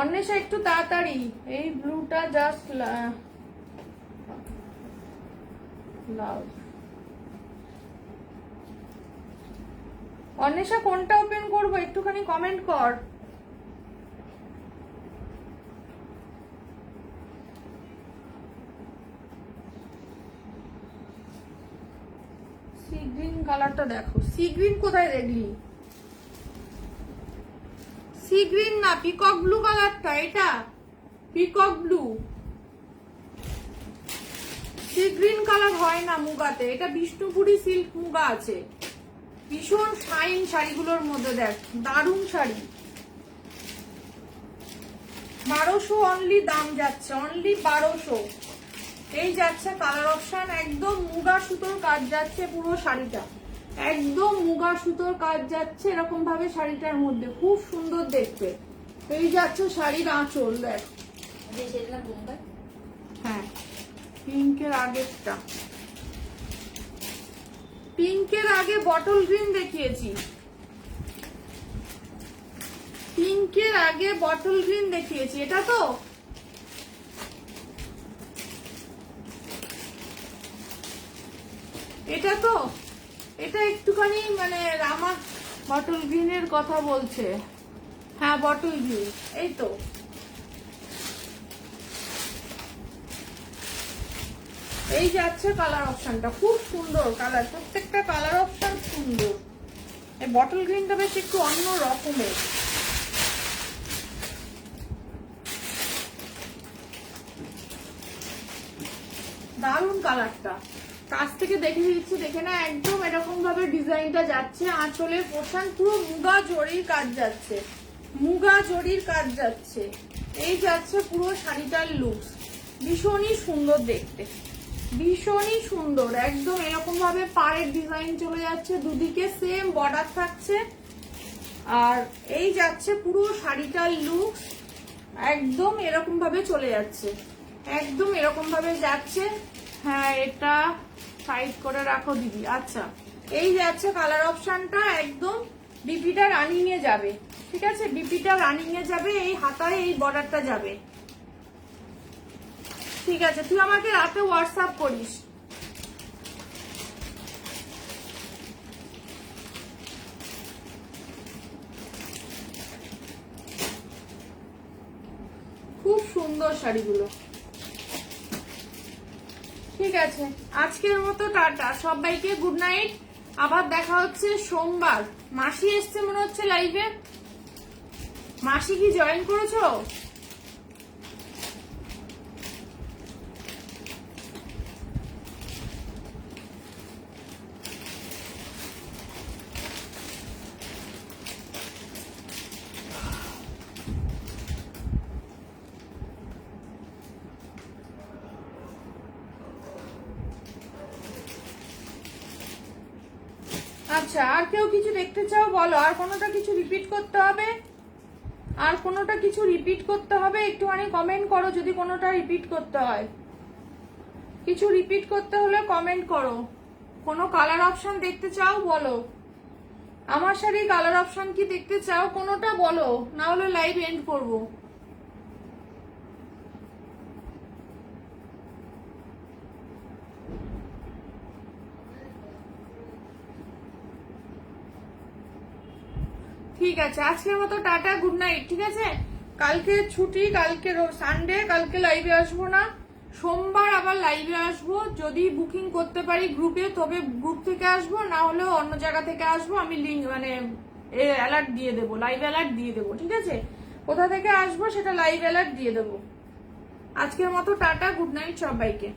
S1: অন্বেষা একটু তাড়াতাড়ি, এই ব্লুটা জাস্ট লাভ। অন্বেষা কোনটা ওপেন করব একটুখানি কমেন্ট কর। সি গ্রিন কালারটা দেখো, সি গ্রিন কোথায় দেখলি? সি গ্রিন না, পিকক ব্লু কালারটা, এটা peacock blue. Sea green colour হয় না মুগাতে, এটা বিষ্ণুপুরি সিল্ক মুগা আছে। ভীষণ শাইন শাড়িগুলোর মধ্যে, দেখ দারুণ শাড়ি। 1200 অনলি দাম যাচ্ছে, অনলি 1200। এই যাচ্ছে কালার অপশন, একদম মুগা সুতোর কাজ যাচ্ছে পুরো শাড়িটা, একদম মুগা সুতোর কাজ যাচ্ছে এরকম ভাবে শাড়িটার মধ্যে, খুব সুন্দর দেখতে। এই যাচ্ছে শাড়ির আঁচল, দেখ। হ্যাঁ, পিঙ্কের আগেরটা, পিঙ্কের আগে বটল গ্রিন দেখিয়েছি, পিঙ্কের আগে বটল গ্রিন দেখিয়েছি, এটা তো এটা তো এটা একটুখানি মানে রামা বটল গ্রিনের কথা বলছে। হ্যাঁ বটল গ্রিন, এই তো। এই যাচ্ছে কালার অপশনটা, খুব সুন্দর কালার, প্রত্যেকটা কালার অপশন সুন্দর। এই বটল গ্রিনটা বেশ একটু অন্য রকমের। দারুণ কালারটা, কাছ থেকে দেখে দিচ্ছি, দেখে না, একদম এরকম ভাবে ডিজাইনটা যাচ্ছে। আঁচলের পোর্শন পুরো মুগা জরির কাজ যাচ্ছে, মুগা জরির কাজ যাচ্ছে। এই যাচ্ছে পুরো শাড়িটার লুক, ভীষণই সুন্দর দেখতে, ভীষণই সুন্দর। একদম এরকম ভাবে পাড়ের ডিজাইন চলে যাচ্ছে, দুদিকে সেম বর্ডার থাকছে। আর এই যাচ্ছে পুরো শাড়িটার লুক, একদম এরকম ভাবে চলে যাচ্ছে, একদম এরকম ভাবে যাচ্ছে। হ্যাঁ, এটা সাইড করে রাখো দিদি। আচ্ছা, এই যাচ্ছে কালার অপশনটা, একদম বিপিটা রানিং এ যাবে, ঠিক আছে, বিপিটা রানিং এ যাবে, এই হাতায় এই বর্ডারটা যাবে, ঠিক আছে। তুই আমাকে রাতে হোয়াটসঅ্যাপ করিস। খুব সুন্দর শাড়িগুলো, ঠিক আছে। আজকের মতো টাটা, সবাইকে গুড নাইট। আবার দেখা হচ্ছে সোমবার। মাসি এসছে মনে হচ্ছে লাইভে, মাসি কি জয়েন করেছো? আচ্ছা, আর কেউ কিছু দেখতে চাও বলো, আর কোনোটা কিছু রিপিট করতে হবে, আর কোনোটা কিছু রিপিট করতে হবে, একটুখানি কমেন্ট করো যদি কোনোটা রিপিট করতে হয়। কিছু রিপিট করতে হলে কমেন্ট করো। কোনো কালার অপশন দেখতে চাও বলো, আমার শাড়ির কালার অপশন কি দেখতে চাও কোনোটা বলো, না হলে লাইভ এন্ড করবো। ঠিক আছে, আজকের মতো টাটা, গুড নাইট, ঠিক আছে। কালকে ছুটি, কালকে সানডে, কালকে লাইভে আসবো না, সোমবার আবার লাইভে আসবো। যদি বুকিং করতে পারি গ্রুপে তবে গ্রুপ থেকে আসবো, না হলেও অন্য জায়গা থেকে আসবো। আমি লিঙ্ক মানে অ্যালার্ট দিয়ে দেবো, লাইভ অ্যালার্ট দিয়ে দেবো, ঠিক আছে। কোথা থেকে আসবো সেটা লাইভ অ্যালার্ট দিয়ে দেবো। আজকের মতো টাটা, গুড নাইট সবাইকে।